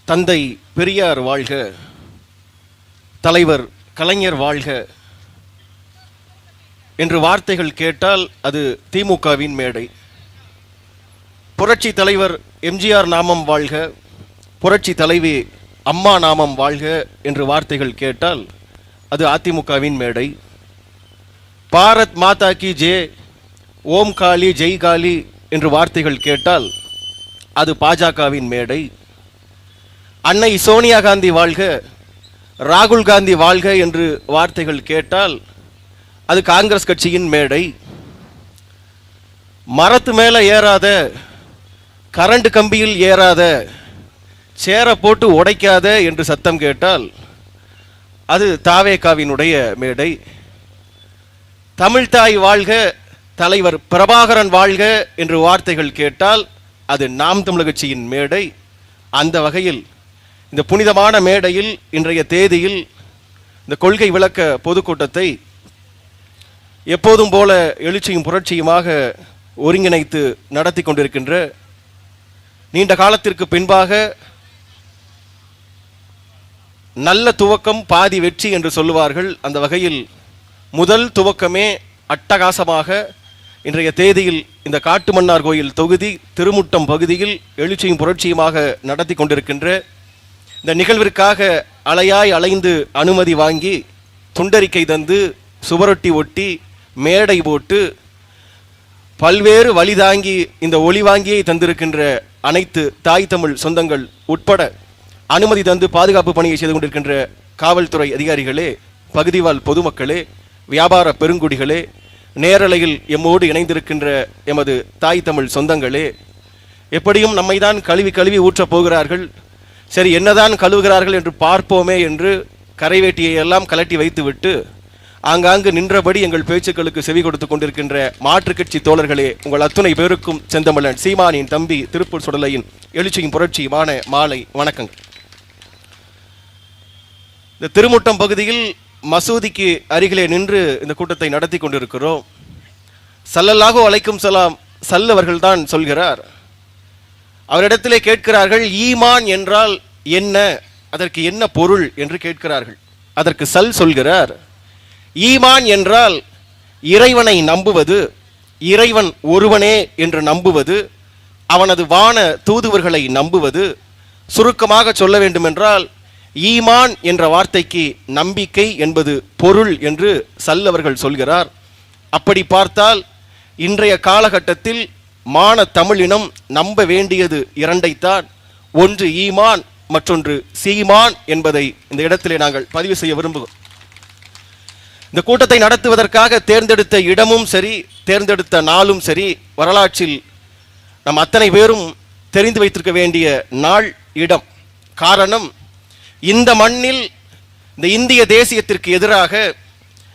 தந்தை பெரியார் வாழ்க, தலைவர் கலைஞர் வாழ்க என்று வார்த்தைகள் கேட்டால் அது திமுகவின் மேடை. புரட்சி தலைவர் எம்ஜிஆர் நாமம் வாழ்க, புரட்சி தலைவி அம்மா நாமம் வாழ்க என்று வார்த்தைகள் கேட்டால் அது அதிமுகவின் மேடை. பாரத் மாதா கி ஜே, ஓம் காளி ஜெய் காளி என்று வார்த்தைகள் கேட்டால் அது பாஜகவின் மேடை. அன்னை சோனியா காந்தி வாழ்க, ராகுல் காந்தி வாழ்க என்று வார்த்தைகள் கேட்டால் அது காங்கிரஸ் கட்சியின் மேடை. மரத்து மேலே ஏறாத, கரண்ட் கம்பியில் ஏறாத, சேர போட்டு உடைக்காத என்று சத்தம் கேட்டால் அது தாவேகாவினுடைய மேடை. தமிழ்தாய் வாழ்க, தலைவர் பிரபாகரன் வாழ்க என்று வார்த்தைகள் கேட்டால் அது நாம் தமிழர் கட்சியின் மேடை. அந்த வகையில் இந்த புனிதமான மேடையில் இன்றைய தேதியில் இந்த கொள்கை விளக்க பொதுக்கூட்டத்தை எப்போதும் போல எழுச்சியும் புரட்சியுமாக ஒருங்கிணைத்து நடத்தி கொண்டிருக்கின்ற, நீண்ட காலத்திற்கு பின்பாக நல்ல துவக்கம் பாதி வெற்றி என்று சொல்லுவார்கள். அந்த வகையில் முதல் துவக்கமே அட்டகாசமாக இன்றைய தேதியில் இந்த காட்டுமன்னார் கோயில் தொகுதி திருமுட்டம் பகுதியில் எழுச்சியும் புரட்சியுமாக நடத்தி கொண்டிருக்கின்ற இந்த நிகழ்விற்காக அலையாய் அலைந்து அனுமதி வாங்கி துண்டறிக்கை தந்து சுவரொட்டி ஒட்டி மேடை போட்டு பல்வேறு வழி தாங்கி இந்த ஒளி வாங்கியை தந்திருக்கின்ற அனைத்து தாய் தமிழ் சொந்தங்கள் உட்பட அனுமதி தந்து பாதுகாப்பு பணியை செய்து கொண்டிருக்கின்ற காவல்துறை அதிகாரிகளே, பகுதிவாழ் பொதுமக்களே, வியாபார பெருங்குடிகளே, நேரலையில் எம்மோடு இணைந்திருக்கின்ற எமது தாய் தமிழ் சொந்தங்களே, எப்படியும் நம்மை தான் கழுவி கழுவி ஊற்றப் போகிறார்கள், சரி என்னதான் கழுவுகிறார்கள் என்று பார்ப்போமே என்று கரைவேட்டியை எல்லாம் கலட்டி வைத்துவிட்டு ஆங்காங்கு நின்றபடி எங்கள் பேச்சுக்களுக்கு செவி கொடுத்து கொண்டிருக்கின்ற மாற்றுக் கட்சி தோழர்களே, உங்கள் அத்துணை பேருக்கும் செந்தமிழன் சீமானின் தம்பி திருப்பூர் சுடலையின் எழுச்சியும் புரட்சியுமான மாலை வணக்கங்கள். இந்த திருமுட்டம் பகுதியில் மசூதிக்கு அருகிலே நின்று இந்த கூட்டத்தை நடத்தி கொண்டிருக்கிறோம். ஸல்லல்லாஹு அலைக்கும் ஸலாம் சல்லவர்கள் தான் சொல்கிறார். அவரிடத்திலே கேட்கிறார்கள், ஈமான் என்றால் என்ன, அதற்கு என்ன பொருள் என்று கேட்கிறார்கள். அதற்கு சொல்கிறார், ஈமான் என்றால் இறைவனை நம்புவது, இறைவன் ஒருவனே என்று நம்புவது, அவனது வான தூதுவர்களை நம்புவது. சுருக்கமாக சொல்ல வேண்டுமென்றால் ஈமான் என்ற வார்த்தைக்கு நம்பிக்கை என்பது பொருள் என்று சல்லவர்கள் சொல்கிறார். அப்படி பார்த்தால் இன்றைய காலகட்டத்தில் மான தமிழினம் நம்ப வேண்டியது இரண்டைத்தான். ஒன்று ஈமான், மற்றொன்று சீமான் என்பதை இந்த இடத்திலே நாங்கள் பதிவு செய்ய விரும்புகிறோம். இந்த கூட்டத்தை நடத்துவதற்காக தேர்ந்தெடுத்த இடமும் சரி, தேர்ந்தெடுத்த நாளும் சரி, வரலாற்றில் நம் அத்தனை பேரும் தெரிந்து வைத்திருக்க வேண்டிய நாள், இடம். காரணம், இந்த மண்ணில் இந்த இந்திய தேசியத்திற்கு எதிராக,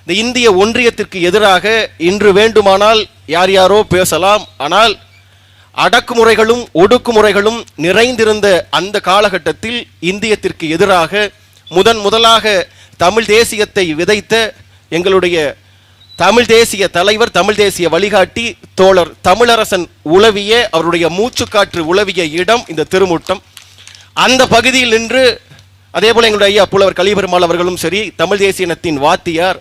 இந்த இந்திய ஒன்றியத்திற்கு எதிராக இன்று வேண்டுமானால் யார் யாரோ பேசலாம். ஆனால் அடக்குமுறைகளும் ஒடுக்குமுறைகளும் நிறைந்திருந்த அந்த காலகட்டத்தில் இந்தியத்திற்கு எதிராக முதலாக தமிழ் தேசியத்தை விதைத்த எங்களுடைய தமிழ் தேசிய தலைவர், தமிழ் தேசிய வழிகாட்டி தோழர் தமிழரசன் உலவிய, அவருடைய மூச்சுக்காற்று உலவிய இடம் இந்த திருமுட்டம். அந்த பகுதியில் நின்று, அதே போல எங்களுடைய ஐயா புலவர் கலிபெருமாள் அவர்களும் சரி, தமிழ் தேசிய இனத்தின் வாத்தியார்,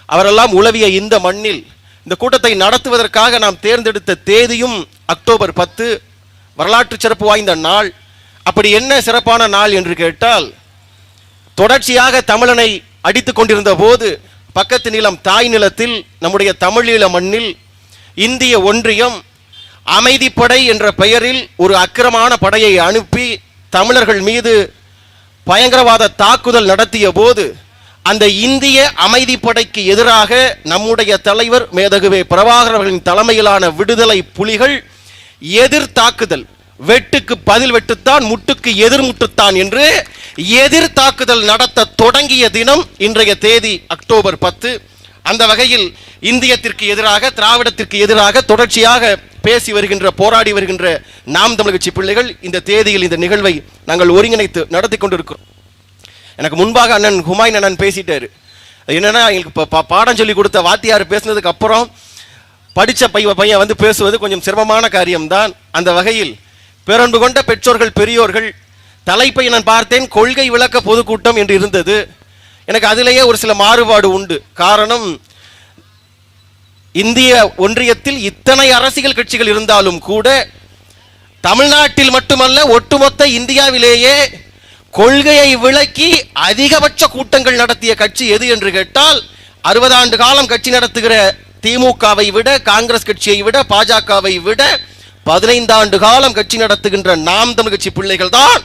அவரெல்லாம் உலவிய இந்த மண்ணில் இந்த கூட்டத்தை நடத்துவதற்காக நாம் தேர்ந்தெடுத்த தேதியும் அக்டோபர் 10, வரலாற்று சிறப்பு வாய்ந்த நாள். அப்படி என்ன சிறப்பான நாள் என்று கேட்டால், தொடர்ச்சியாக தமிழனை அடித்துக் கொண்டிருந்த போது பக்கத்து நிலம் தாய் நிலத்தில் நம்முடைய தமிழீழ மண்ணில் இந்திய ஒன்றியம் அமைதிப்படை என்ற பெயரில் ஒரு அக்கிரமான படையை அனுப்பி தமிழர்கள் மீது பயங்கரவாத தாக்குதல் நடத்திய போது அந்த இந்திய அமைதிப்படைக்கு எதிராக நம்முடைய தலைவர் மேதகுவே பிரபாகர் அவர்களின் தலைமையிலான விடுதலை புலிகள் எதிர் தாக்குதல், வெட்டுக்கு பதில் வெட்டுத்தான், முட்டுக்கு எதிர் முட்டுத்தான் என்று எதிர் தாக்குதல் நடத்த தொடங்கிய தினம் இன்றைய தேதி அக்டோபர் 10. அந்த வகையில் இந்தியத்திற்கு எதிராக, திராவிடத்திற்கு எதிராக தொடர்ச்சியாக பேசி வருகின்ற, போராடி வருகின்ற நாம் தமிழர் கட்சி பிள்ளைகள் இந்த தேதியில் இந்த நிகழ்வை நாங்கள் ஒருங்கிணைத்து நடத்தி கொண்டிருக்கிறோம். எனக்கு முன்பாக அண்ணன் ஹுமாயூன் அண்ணன் பேசிட்டாரு. என்னன்னா, எங்களுக்கு பாடம் சொல்லி கொடுத்த வாத்தியார் பேசினதுக்கு அப்புறம் படித்த பையன் வந்து பேசுவது கொஞ்சம் சிரமமான காரியம்தான். அந்த வகையில் பேரன்பு கொண்ட பெற்றோர்கள், பெரியோர்கள், தலைப்பை நான் பார்த்தேன், கொள்கை விளக்க பொதுக்கூட்டம் என்று இருந்தது. எனக்கு அதிலேயே ஒரு சில மாறுபாடு உண்டு. காரணம், இந்திய ஒன்றியத்தில் இத்தனை அரசியல் கட்சிகள் இருந்தாலும் கூட தமிழ்நாட்டில் மட்டுமல்ல ஒட்டுமொத்த இந்தியாவிலேயே கொள்கையை விளக்கி அதிகபட்ச கூட்டங்கள் நடத்திய கட்சி எது என்று கேட்டால் 60 ஆண்டு காலம் கட்சி நடத்துகிற திமுகவை விட, காங்கிரஸ் கட்சியை விட, பாஜகவை விட 15 ஆண்டு காலம் கட்சி நடத்துகின்ற நாம் தமிழ் கட்சி பிள்ளைகள் தான்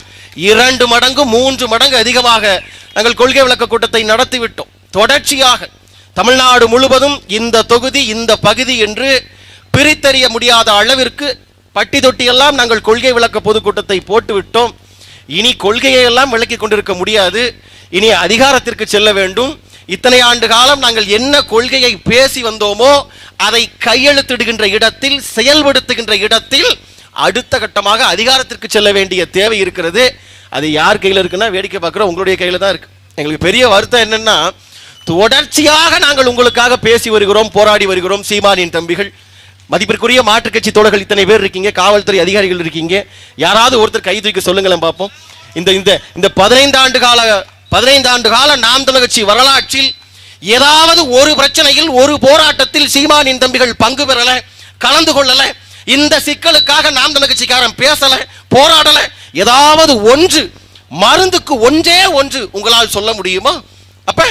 2 மடங்கு 3 மடங்கு அதிகமாக நாங்கள் கொள்கை விளக்க கூட்டத்தை நடத்திவிட்டோம். தொடர்ச்சியாக தமிழ்நாடு முழுவதும் இந்த தொகுதி இந்த பகுதி என்று பிரித்தறிய முடியாத அளவிற்கு பட்டி தொட்டியெல்லாம் நாங்கள் கொள்கை விளக்க பொதுக்கூட்டத்தை போட்டுவிட்டோம். இனி கொள்கையை எல்லாம் விளக்கி கொண்டிருக்க முடியாது. இனி அதிகாரத்திற்கு செல்ல வேண்டும். இத்தனை ஆண்டு காலம் நாங்கள் என்ன கொள்கையை பேசி வந்தோமோ அதை கையெழுத்திடுகின்ற இடத்தில், செயல்படுத்துகின்ற இடத்தில் அடுத்த கட்டமாக அதிகாரத்திற்கு செல்ல வேண்டிய தேவை இருக்கிறது. அது யார் கையில் இருக்குன்னா, வேடிக்கை பார்க்குற உங்களுடைய கையில் தான் இருக்கு. எங்களுக்கு பெரிய வருத்தம் என்னன்னா, தொடர்ச்சியாக நாங்கள் உங்களுக்காக பேசி வருகிறோம், போராடி வருகிறோம். சீமானின் தம்பிகள், மதிப்பிற்குரிய மாற்றுக் கட்சி தோழர்கள் இத்தனை பேர் இருக்கீங்க, காவல்துறை அதிகாரிகள் இருக்கீங்க, யாராவது ஒருத்தர் கை தூக்கி சொல்லுங்களேன் பார்ப்போம். இந்த 15 ஆண்டு கால நாம் தமிழர் கட்சி வரலாற்றில் ஏதாவது ஒரு பிரச்சனையில், ஒரு போராட்டத்தில் சீமானின் தம்பிகள் பங்கு பெறல, கலந்து கொள்ளல, இந்த சிக்கலுக்காக நாம் தமிழர் கட்சிக்காரன் பேசல, போராடல, ஏதாவது ஒன்று, மருந்துக்கு ஒன்றே ஒன்று உங்களால் சொல்ல முடியுமா? அப்ப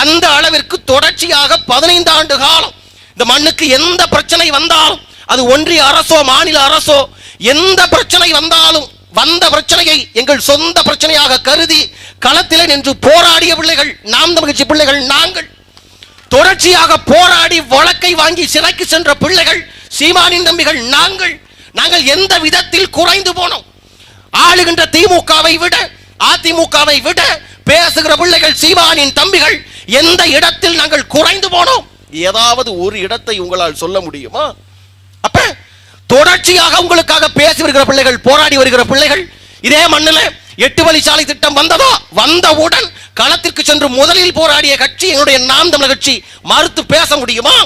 அந்த அளவிற்கு தொடர்ச்சியாக 15 ஆண்டு காலம் இந்த மண்ணுக்கு எந்த பிரச்சனை வந்தாலும், அது ஒன்றிய அரசோ மாநில அரசோ, எந்த பிரச்சனை வந்தாலும் வந்த பிரச்சனையை எங்கள் சொந்த பிரச்சனையாக கருதி களத்திலே நின்று போராடிய பிள்ளைகள் நாம் தமிழ் கட்சி பிள்ளைகள். நாங்கள் தொடர்ச்சியாக போராடி வழக்கை வாங்கி சிறைக்கு சென்ற பிள்ளைகள் சீமானின் தம்பிகள். நாங்கள் எந்த விதத்தில் குறைந்து போனோம்? ஆளுகின்ற திமுகவை விட, அதிமுகவை விட பேசுகிற பிள்ளைகள் சீமானின் தம்பிகள். எந்த இடத்தில் நாங்கள் குறைந்து போனோம்? ஏதாவது ஒரு இடத்தை உங்களால் சொல்ல முடியுமா? அப்ப தொடர்ச்சியாக உங்களுக்காக பேசி வருகிற பிள்ளைகள், போராடி வருகிற பிள்ளைகள். இதே மண்ணில் 8 வழிச்சாலை திட்டம் வந்ததோ, வந்தவுடன் களத்திற்கு சென்று முதலில் போராடிய கட்சி எங்களுடைய நாம் தமிழர் கட்சி. மறுத்து பேச முடியுமா?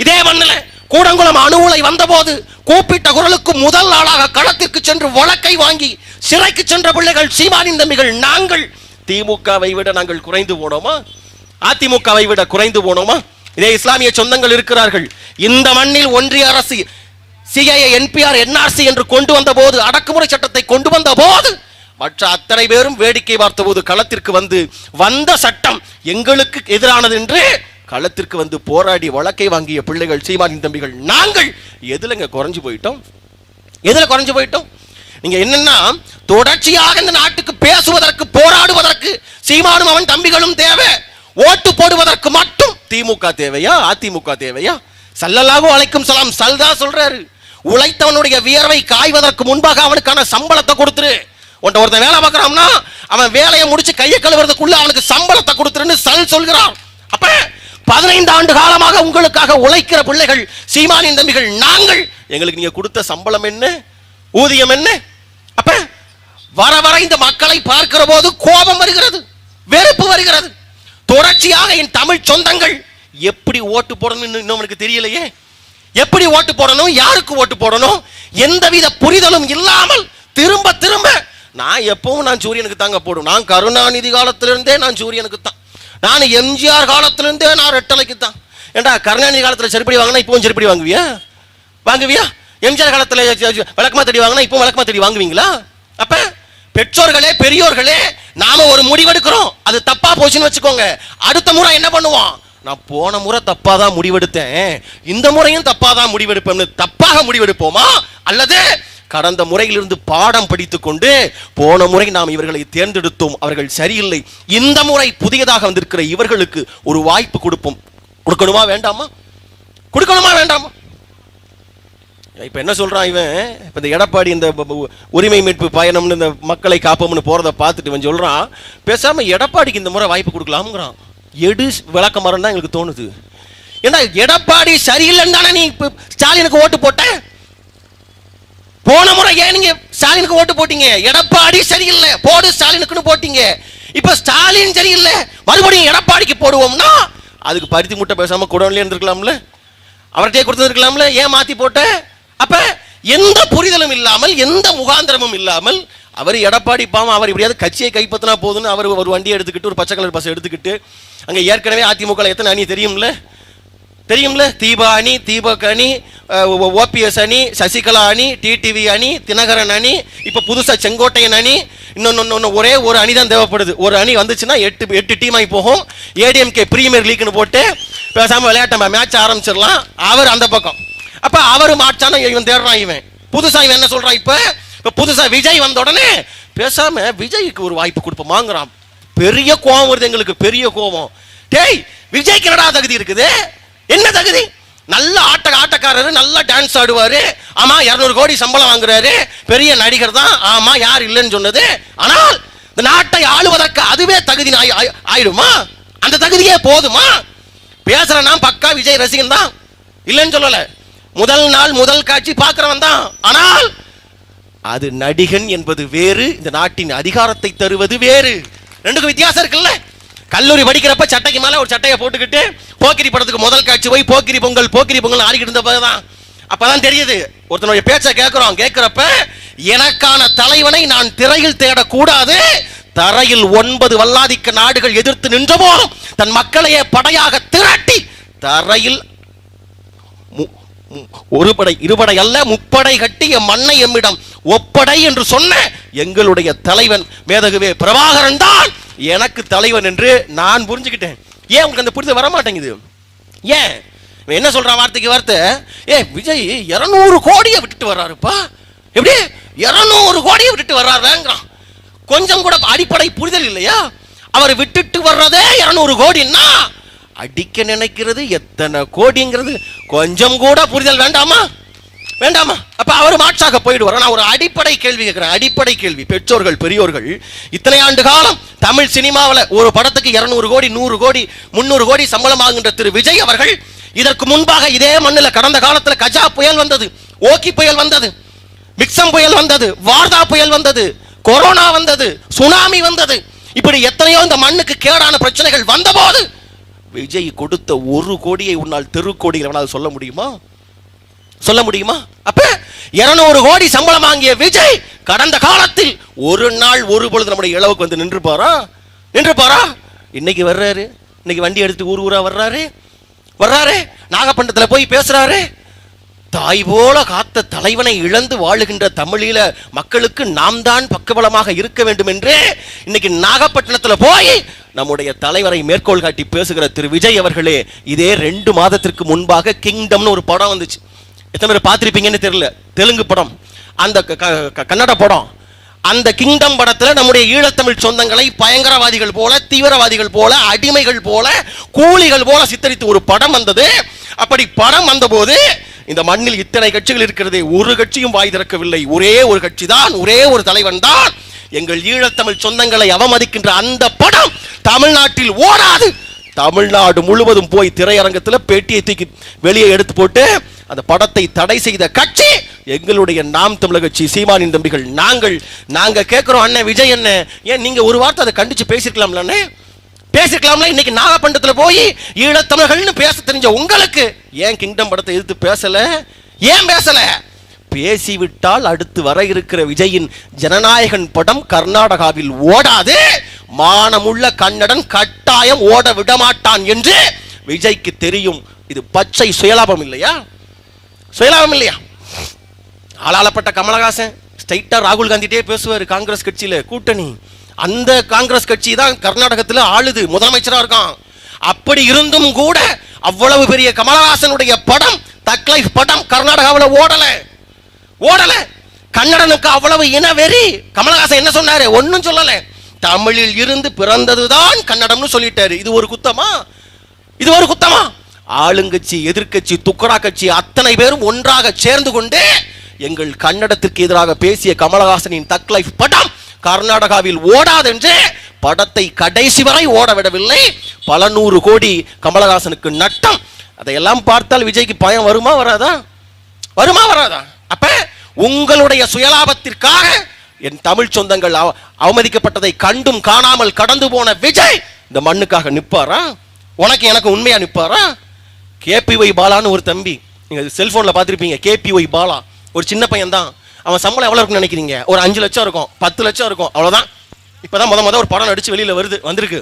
இதே மண்ணில் கூடங்குளம் அணு உலை வந்தபோது கூப்பிட்ட குரலுக்கு முதல் நாளாக களத்திற்கு சென்று வழக்கை வாங்கி சிறைக்கு சென்ற பிள்ளைகள் சீமானின் தம்பிகள். நாங்கள் திமுகவை விட நாங்கள் குறைந்து போனோமா? அதிமுகவை விட குறைந்து போனோமா? இதே இஸ்லாமிய சொந்தங்கள் இருக்கிறார்கள். இந்த மண்ணில் ஒன்றிய அரசு சிஏஏ, NPR, NRC என்று கொண்டு வந்த போது, அடக்குமுறை சட்டத்தை கொண்டு வந்த போது மற்ற அத்தனை பேரும் வேடிக்கை பார்த்த போது களத்திற்கு வந்த சட்டம் எங்களுக்கு எதிரானது என்று களத்திற்கு வந்து போராடி வழக்கை வாங்கிய பிள்ளைகள் சீமானின் தம்பிகள். நாங்கள் எதுலங்க குறைஞ்சு போயிட்டோம்? எதுல குறைஞ்சு போயிட்டோம்? நீங்க என்னன்னா, தொடர்ச்சியாக இந்த நாட்டுக்கு பேசுவதற்கு, போராடுவதற்கு சீமானும் அவன் தம்பிகளும் தேவை. ஓட்டு போடுவதற்கு மட்டும் திமுக தேவையா, அதிமுக தேவையா? ஸல்லல்லாஹு அலைஹி வஸல்லம் சல்தா சொல்றாரு, உழைத்தவனுடைய வியர்வை காய்வதற்கு முன்பாக அவனுக்கான சம்பளத்தை கொடுத்துரு. ஒருத்தன் வேலை பார்க்கறான்னா அவன் வேலையை முடிச்சு கையை கழுவுறதுக்குள்ள அவனுக்கு சம்பளத்தை கொடுத்துருன்னு சொல்கிறான். அப்ப 15 ஆண்டு காலமாக உங்களுக்காக உழைக்கிற பிள்ளைகள் சீமானின் தம்பிகள். நாங்கள், எங்களுக்கு நீங்க கொடுத்த சம்பளம் என்ன, ஊதியம் என்ன? அப்ப வர வர இந்த மக்களை பார்க்கிற போது கோபம் வருகிறது, வெறுப்பு வருகிறது. தொடர்ச்சியாக என் தமிழ் சொந்தங்கள் எப்படி ஓட்டு போடணும் இன்னும் எனக்கு தெரியலையே. எப்படி ஓட்டு போடணும், யாருக்கு ஓட்டு போடணும், எந்தவித புரிதலும் இல்லாமல் திரும்ப திரும்ப நான் எப்பவும் நான் சூரியனுக்கு தாங்க போடும். நான் கருணாநிதி காலத்திலிருந்தே நான் சூரியனுக்கு தான், நான் எம்ஜிஆர் காலத்திலிருந்தே நான் ரெட்டலைக்கு தான். ஏண்டா கருணாநிதி காலத்தில் செருப்படி வாங்கினா இப்பவும் செருப்படி வாங்குவியா? எம்ஜிஆர் காலத்தில் விளக்கமா தேடி வாங்கினா இப்போ விளக்கமா தேடி வாங்குவீங்களா? அப்ப பெற்றோர்களே, பெரியோர்களே, நாம ஒரு முடிவெடுக்கிறோம், அது தப்பா போச்சுன்னு வச்சுக்கோங்க, அடுத்த முறை என்ன பண்ணுவோம்? நான் போன முறை தப்பாதான் முடிவெடுத்தேன், இந்த முறையும் தப்பாதான் முடிவெடுப்பேன். தப்பாக முடிவெடுப்போமா? அல்லது கடந்த முறையிலிருந்து பாடம் படித்துக் கொண்டு போன முறை நாம் இவர்களை தேர்ந்தெடுத்தோம், அவர்கள் சரியில்லை, இந்த முறை புதியதாக வந்திருக்கிற இவர்களுக்கு ஒரு வாய்ப்பு கொடுக்கணுமா வேண்டாமா? இப்ப என்ன சொல்றான் இவன்? இப்ப இந்த எடப்பாடி இந்த உரிமை மீட்பு பயணம்னு இந்த மக்களை காப்போம்னு போறதை பார்த்துட்டு இவன் சொல்றான், பேசாம எடப்பாடிக்கு இந்த முறை வாய்ப்பு கொடுக்கலாம்ங்கிறான். விளக்க மரம் தான் எங்களுக்கு தோணுது. ஏன்னா எடப்பாடி சரியில்லைன்னு தானே நீ ஸ்டாலினுக்கு ஓட்டு போட்ட. போன முறை ஏன் நீங்க ஸ்டாலினுக்கு ஓட்டு போட்டீங்க? எடப்பாடி சரியில்லை, போடு ஸ்டாலினுக்குன்னு போட்டீங்க. இப்ப ஸ்டாலின் சரியில்லை, மறுபடியும் எடப்பாடிக்கு போடுவோம்னா அதுக்கு பருத்தி முட்டை பேசாம குடோன்ல இருந்திருக்கலாம்ல, அவர்கிட்டயே கொடுத்துருக்கலாம்ல, ஏன் மாத்தி போட்ட? அப்ப எந்த புரிதலும் இல்லாமல், எந்த முகாந்திரமும் இல்லாமல் அவர் எடப்பாடி பாவம், அவர் எப்படியாவது கட்சியை கைப்பற்றினா போதுன்னு அவர் ஒரு வண்டியை எடுத்துக்கிட்டு ஒரு பச்சை கலர் பஸ் எடுத்துக்கிட்டு அங்கே ஏற்கனவே அதிமுக எத்தனை அணி தெரியும்ல தீபா அணி, தீபக் அணி, ஓபிஎஸ் அணி, சசிகலா அணி, டிடிவி அணி, தினகரன் அணி, இப்போ புதுசாக செங்கோட்டையன் அணி, இன்னொன்று ஒரே ஒரு அணி தான் தேவைப்படுது. ஒரு அணி வந்துச்சுன்னா 8 டீமாகி போகும். ஏடிஎம்கே பிரீமியர் லீக்னு போட்டு பேசாமல் விளையாட்ட மேட்ச் ஆரம்பிச்சிடலாம். அவர் அந்த பக்கம். அப்போ அவர் மாற்றான இவன் தேடுறான். இவன் புதுசாக இவன் என்ன சொல்கிறான்? இப்போ புதுசாக விஜய் வந்த உடனே பேசாமல் விஜய்க்கு ஒரு வாய்ப்பு கொடுப்போமாங்கிறான். பெரிய கோபம் வருது எங்களுக்கு, பெரிய கோபம். டேய், விஜய்க்கு என்னடா தகுதி இருக்குது? என்ன தகுதி? நல்ல ஆட்டக்காரரு, நல்லா டான்ஸ் ஆடுவாரு, ஆமா 200 கோடி சம்பளம் வாங்குறாரு, பெரிய நடிகர் தான், ஆமா யார் இல்லைன்னு சொன்னது. ஆனால் இந்த நாட்டை ஆளுவதற்கு அதுவே தகுதி ஆயிடுமா? அந்த தகுதியே போதுமா? பேசுறேன்னா பக்கா விஜய் ரசிகன் தான், இல்லைன்னு சொல்லல. முதல் நாள் முதல் காட்சி பார்க்கிறவன் தான். ஆனால் அது நடிகன் என்பது வேறு, இந்த நாட்டின் அதிகாரத்தை தருவது வேறு. ரெண்டுக்கும் வித்தியாசம் இருக்குல்ல. கல்லூரி படிக்கிறப்ப சட்டைக்கு மேல ஒரு சட்டையை போட்டுக்கிட்டு போக்கிரி படத்துக்கு முதல் காட்சி போய் போக்கிரி பொங்கல் ஆடிக்கிட்டு இருந்தப்பதான் அப்பதான் தெரியுது. ஒருத்தனுடைய பேச்சை கேட்கிறப்ப எனக்கான தலைவனை நான் திரையில் தேடக்கூடாது, தரையில் 9 வல்லாதிக்க நாடுகள் எதிர்த்து நின்ற போதும் தன் மக்களையே படையாக திரட்டி தரையில் ஒரு படை 2 படை அல்ல 3 படை கட்டி என் மண்ணை எம்மிடம் ஒப்படை என்று சொன்ன எங்களுடைய தலைவன் மேதகுவே பிரபாகரன் தான் எனக்கு தலைவன் என்று நான் புரிஞ்சுக்கிட்டேன். ஏன் உங்களுக்கு அந்த புரிதல் வர மாட்டேங்குது? ஏன் என்ன சொல்றான்? வார்த்தைக்கு வார்த்தை, விஜய் 200 கோடியை விட்டுட்டு வர்றாருப்பா. எப்படி 200 கோடியை விட்டுட்டு வர்றாருங்கிறான். கொஞ்சம் கூட அடிப்படை புரிதல் இல்லையா? அவர் விட்டுட்டு வர்றதே 200 கோடின்னா அடிக்க நினைக்கிறது எத்தனை கோடிங்கிறது கொஞ்சம் கூட புரிதல் வேண்டாமா? அப்ப அவர் மாற்றாக போயிடுவார். நான் ஒரு அடிப்படை கேள்வி கேட்கிறேன். அடிப்படை கேள்வி. பெற்றோர்கள் பெரியோர்கள் இத்தனை ஆண்டு காலம் தமிழ் சினிமாவில் ஒரு படத்துக்கு 200 கோடி 100 கோடி 300 கோடி சம்பளம் ஆகின்ற திரு விஜய் அவர்கள் இதற்கு முன்பாக இதே மண்ணில் கடந்த காலத்தில் கஜா புயல் வந்தது, ஓகி புயல் வந்தது, மிக்சம் புயல் வந்தது, வார்தா புயல் வந்தது, கொரோனா வந்தது, சுனாமி வந்தது, இப்படி எத்தனையோ இந்த மண்ணுக்கு கேடான பிரச்சனைகள் வந்த போது விஜய் கொடுத்த 1 கோடியை உன்னால் தெருக்கோடிகள் சொல்ல முடியுமா? அப்ப 200 கோடி சம்பளம் வாங்கிய விஜய் கடந்த காலத்தில் ஒரு நாள் ஒரு பொழுது நம்முடைய இளவுக்கு வந்து நின்று பாரா? இன்னைக்கு வர்றாரு, இன்னைக்கு வண்டி எடுத்து ஊரா வர்றாரு, நாகப்பட்டினத்தில் போய் பேசுறாரு. தாய் போல காத்த தலைவனை இழந்து வாழுகின்ற தமிழீழ மக்களுக்கு நாம் தான் பக்கபலமாக இருக்க வேண்டும் என்று இன்னைக்கு நாகப்பட்டினத்தில் போய் நம்முடைய தலைவரை மேற்கோள் காட்டி பேசுகிற திரு விஜய் அவர்களே, இதே 2 மாதத்திற்கு முன்பாக கிங்டம்னு ஒரு படம் வந்துச்சு. எத்தனை பேர் பார்த்திருப்பீங்கன்னு தெரியல. தெலுங்கு படம், அந்த கன்னட படம். அந்த கிங்டம் படத்தில் நம்முடைய ஈழத்தமிழ் சொந்தங்களை பயங்கரவாதிகள் போல, தீவிரவாதிகள் போல, அடிமைகள் போல, கூலிகள் போல சித்தரித்து ஒரு படம் வந்தது. அப்படி படம் வந்த போது இந்த மண்ணில் இத்தனை கட்சிகள் இருக்கிறது, ஒரு கட்சியும் வாய் திறக்கவில்லை. ஒரே ஒரு கட்சி தான், ஒரே ஒரு தலைவன் தான். எங்கள் ஈழத்தமிழ் சொந்தங்களை அவமதிக்கின்ற அந்த படம் தமிழ்நாட்டில் ஓடாது. தமிழ்நாடு முழுவதும் போய் திரையரங்கத்தில் பேட்டியை தூக்கி வெளியே எடுத்து போட்டு அந்த படத்தை தடை செய்த கட்சி எங்களுடைய நாம் தமிழர் கட்சி, சீமானின் தம்பிகள். நாங்க கேட்கிறோம், அண்ணன் விஜய் என்ன, ஏன் நீங்க ஒரு வார்த்தை அதை கண்டிச்சு பேசிருக்கலாம்ல? இன்னைக்கு நாகப்பட்டினத்தில் போய் ஈழத்தமிழர்கள்னு பேச தெரிஞ்ச உங்களுக்கு ஏன் கிங்டம் படத்தை எதிர்த்து பேசல? ஏன் பேசல? பேசிவிட்டால் அடுத்து வர இருக்கிற விஜயின் ஜனநாயகன் படம் கர்நாடகாவில் ஓடாது, மானமுள்ள கன்னடன் கட்டாயம் ஓட விடமாட்டான் என்று விஜய்க்கு தெரியும். இது பச்சை சுயலாபம் இல்லையா? ஆளாளப்பட்ட கமலஹாசன் ஸ்ட்ரைட்டா ராகுல் காந்திட்டே பேசுவார். காங்கிரஸ் கட்சியில கூட்டணி, அந்த காங்கிரஸ் கட்சி தான் கர்நாடகத்தில் ஆளுது, முதலமைச்சரா இருக்கான். அப்படி இருந்தும் கூட அவ்வளவு பெரிய கமலஹாசனுடைய படம், தக் லைஃப் படம் கர்நாடகாவில் ஓடல. கன்னடனுக்கு அவ்வளவு இனவெறி. கமலஹாசன் என்ன சொன்னாரு? ஒன்னும் சொல்லல. தமிழில் இருந்து பிறந்ததுதான் கன்னடம்னு சொல்லிட்டாரு. இது ஒரு குத்தமா? ஆளுங்கட்சி, எதிர்கட்சி, துக்கடா கட்சி அத்தனை பேரும் ஒன்றாக சேர்ந்து கொண்டு எங்கள் கன்னடத்திற்கு எதிராக பேசிய கமலஹாசனின் தக் லைஃப் படம் கர்நாடகாவில் ஓடாது என்று படத்தை கடைசி வரை ஓட விடவில்லை. பல 100 கோடி கமலஹாசனுக்கு நட்டம். அதையெல்லாம் பார்த்தால் விஜய்க்கு பயம் வருமா வராதா? அப்ப உங்களுடைய சுயலாபத்திற்காக என் தமிழ் சொந்தங்கள் அவமதிக்கப்பட்டதை கண்டும் காணாமல் கடந்து போன விஜய் இந்த மண்ணுக்காக நிற்பாரா? உனக்கு எனக்கு உண்மையா நிற்பாரா? KPY பாலான்னு ஒரு தம்பி, நீங்க செல்போன்ல பார்த்திருப்பீங்க. KPY பாலா ஒரு சின்ன பையன் தான். அவன் சம்பளம் எவ்வளவு இருக்குன்னு நினைக்கிறீங்க? ஒரு 5 லட்சம் இருக்கும், 10 லட்சம் இருக்கும், அவ்வளவுதான். இப்பதான் முத ஒரு படம் நடிச்சு வெளியில வந்திருக்கு.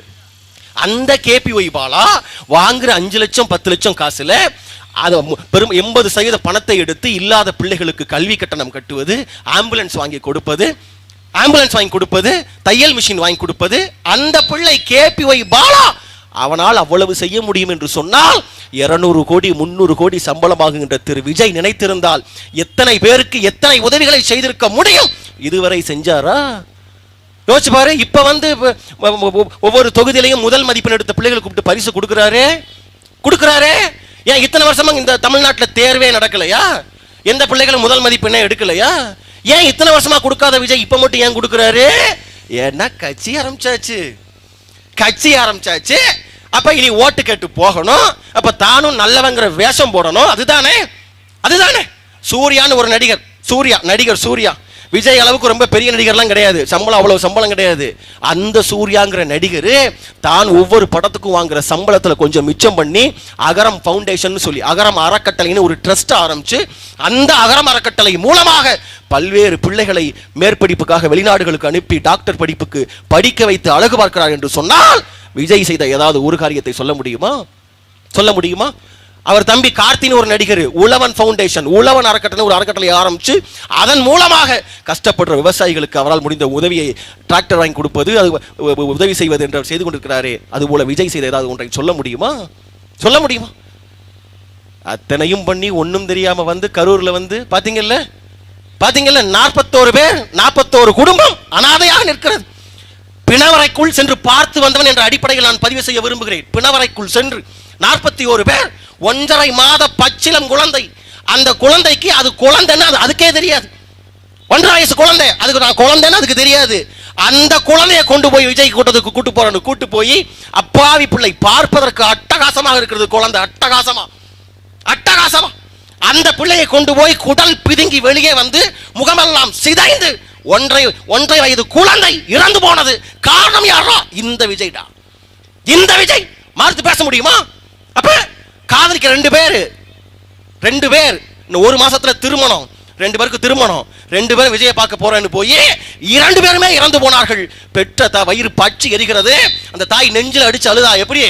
அந்த கேபிஒய் பாலா வாங்குற 5 லட்சம் 10 லட்சம் காசுல அது பெரும் 80% பணத்தை எடுத்து இல்லாத பிள்ளைகளுக்கு கல்வி கட்டணம் கட்டுவது, ஆம்புலன்ஸ் வாங்கி கொடுப்பது, தையல் மிஷின் வாங்கி கொடுப்பது. அந்த பிள்ளை கேபிஒய் பாலா அவனால் அவ்வளவு செய்ய முடியும் என்று சொன்னால் 200 கோடி 300 கோடி சம்பளமாகுகின்ற திரு விஜய் நினைத்திருந்தால் எத்தனை பேருக்கு எத்தனை உதவிகளை செய்திருக்க முடியும்? இதுவரை செஞ்சாரா? யோசிச்சு பாரு. இப்ப ஒவ்வொரு தொகுதியிலையும் முதல் மதிப்பெண் எடுத்த பிள்ளைகளுக்கு கூப்பிட்டு பரிசு கொடுக்கிறாரே. ஏன் இத்தனை வருஷமா இந்த தமிழ்நாட்டில் தேர்வே நடக்கலையா? எந்த பிள்ளைகளும் முதல் மதிப்பெண்ணே எடுக்கலையா? ஏன் இத்தனை வருஷமா கொடுக்காத விஜய் இப்ப மட்டும் ஏன் கொடுக்கிறாரு? ஏன்னா கட்சி ஆரம்பிச்சாச்சு. அப்ப இனி ஓட்டு கேட்டு போகணும். அப்ப தானும் நல்லவங்கிற வேஷம் போடணும். அதுதானே சூர்யான்னு ஒரு நடிகர் சூர்யா விஜய் அளவுக்கு ரொம்ப பெரிய நடிகர்லாம் கிடையாது, அவ்வளவு சம்பளம் கிடையாது. அந்த சூர்யாங்கிற நடிகர் தான் ஒவ்வொரு படத்துக்கும் வாங்குற சம்பளத்துல கொஞ்சம் மிச்சம் பண்ணி அகரம் ஃபவுண்டேஷன் சொல்லி அகரம் அறக்கட்டளைன்னு ஒரு ட்ரஸ்ட் ஆரம்பிச்சு அந்த அகரம் அறக்கட்டளை மூலமாக பல்வேறு பிள்ளைகளை மேற்படிப்புக்காக வெளிநாடுகளுக்கு அனுப்பி டாக்டர் படிப்புக்கு படிக்க வைத்து அழகு பார்க்கிறார் என்று சொன்னால் விஜய் செய்த ஏதாவது ஒரு காரியத்தை சொல்ல முடியுமா? அவர் தம்பி கார்த்தின்னு ஒரு நடிகர் உழவன் ஃபவுண்டேஷன் உழவன் அறக்கட்டளை ஒரு அறக்கட்டளை ஆரம்பிச்சு அதன் மூலமாக கஷ்டப்படுற விவசாயிகளுக்கு அவரால் முடிந்த உதவியை டிராக்டர் வாங்கி கொடுப்பது, அது உதவி செய்வது என்று செய்து கொண்டிருக்கிறாரே. அதுபோல விஜய் செய்த ஏதாவது ஒன்றை சொல்ல முடியுமா? அத்தனையும் பண்ணி ஒன்னும் தெரியாம கரூர்ல பாத்தீங்கல்ல 41 குடும்பம் அனாதையாக நிற்கிறது. பிணவரைக்குள் சென்று பார்த்து வந்தவன் என்ற அடிப்படையில் நான் பதிவு செய்ய விரும்புகிறேன். பிணவரைக்குள் சென்று 41 பேர், 1.5 மாத பச்சிலம் குழந்தை. அந்த குழந்தைக்கு அது குழந்தைன்னு அதுக்கே தெரியாது. 1.5 வயசு குழந்தை, அதுக்கு நான் குழந்தைன்னு அதுக்கு தெரியாது. அந்த குழந்தையை கொண்டு போய் விஜய் கூட்டத்துக்கு கூட்டு போய் அப்பாவி பிள்ளை பார்ப்பதற்கு அட்டகாசமாக இருக்கிறது. குழந்தை அட்டகாசமா அந்த பிள்ளையை கொண்டு போய் குடல் பிதுங்கி வெளியே முகமெல்லாம் சிதைந்து 1.5 வயது குழந்தை இறந்து போனது. காரணம் யாரா? இந்த விஜய் மறுத்து பேச முடியுமா? அப்ப காதலிக்க 2 பேர் இன்னும் 1 மாசத்துல திருமணம், 2 பேருக்கு திருமணம், 2 பேரும் விஜயை பார்க்க போறேன்னு போய் 2 பேருமே இறந்து போனார்கள். பெற்ற வயிறு பற்றி எரிகிறது. அந்த தாய் நெஞ்சில் அடிச்சு அழுதா. எப்படி?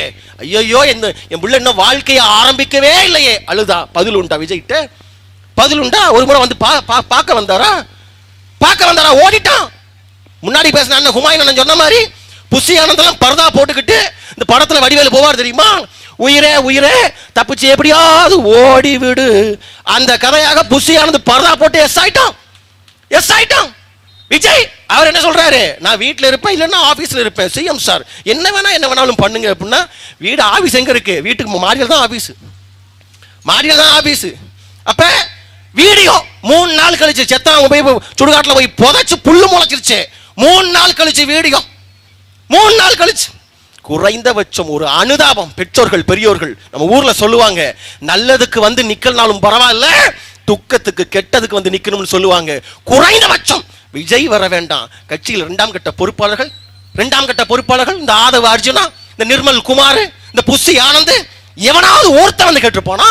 ஐயோ என் பிள்ளை இன்னும் வாழ்க்கையை ஆரம்பிக்கவே இல்லையே. அழுதா. பதில் உண்டா விஜய்கிட்ட? பதில் உண்டா? ஒரு முறை பார்க்க வந்தாரா? ஓடிட்டான். முன்னாடி பேசின ஹுமாயூன் சொன்ன மாதிரி புஷி ஆனந்தெல்லாம் பர்தா போட்டுக்கிட்டு இந்த படத்துல வடிவேலு போவார் தெரியுமா? உயிரே தப்பிச்சு எப்படியாவது ஓடி விடு. அந்த கதையாக புஷி ஆனந்த் பர்தா போட்டு எஸ் ஆயிட்டான். விஜய் அவர் என்ன சொல்றாரு? நான் வீட்டில் இருப்பேன், இல்லைன்னா ஆபீஸ்ல இருப்பேன். சிஎம் சார் என்ன வேணாலும் பண்ணுங்க அப்படின்னா, வீடு ஆபீஸ் எங்க இருக்கு? வீட்டுக்கு மாடியில் தான் ஆபீஸ். அப்ப வீடியோ 3 நாள் கழிச்சு செத்தான் போய் சுடுகாட்டுல போய் புதைச்சு புல்லு முளைச்சிருச்சு. 3 நாள் கழிச்சு வீடியோ, 3 நாள் கழிச்சு. குறைந்தபட்சம் ஒரு அனுதாபம் பெற்றோர்கள் பெரியோர்கள் நம்ம ஊர்ல சொல்லுவாங்க, நல்லதுக்கு நிக்கல்னாலும் பரவாயில்ல, துக்கத்துக்கு கெட்டதுக்கு நிக்கணும்னு சொல்லுவாங்க. குறைந்தபட்சம் விஜய் வர வேண்டாம். கட்சியில் 2ஆம் கட்ட பொறுப்பாளர்கள் இந்த ஆதவ அர்ஜுனா, இந்த நிர்மல் குமார், இந்த புஷி ஆனந்த், எவனாவது ஒருத்த கேட்டு போனா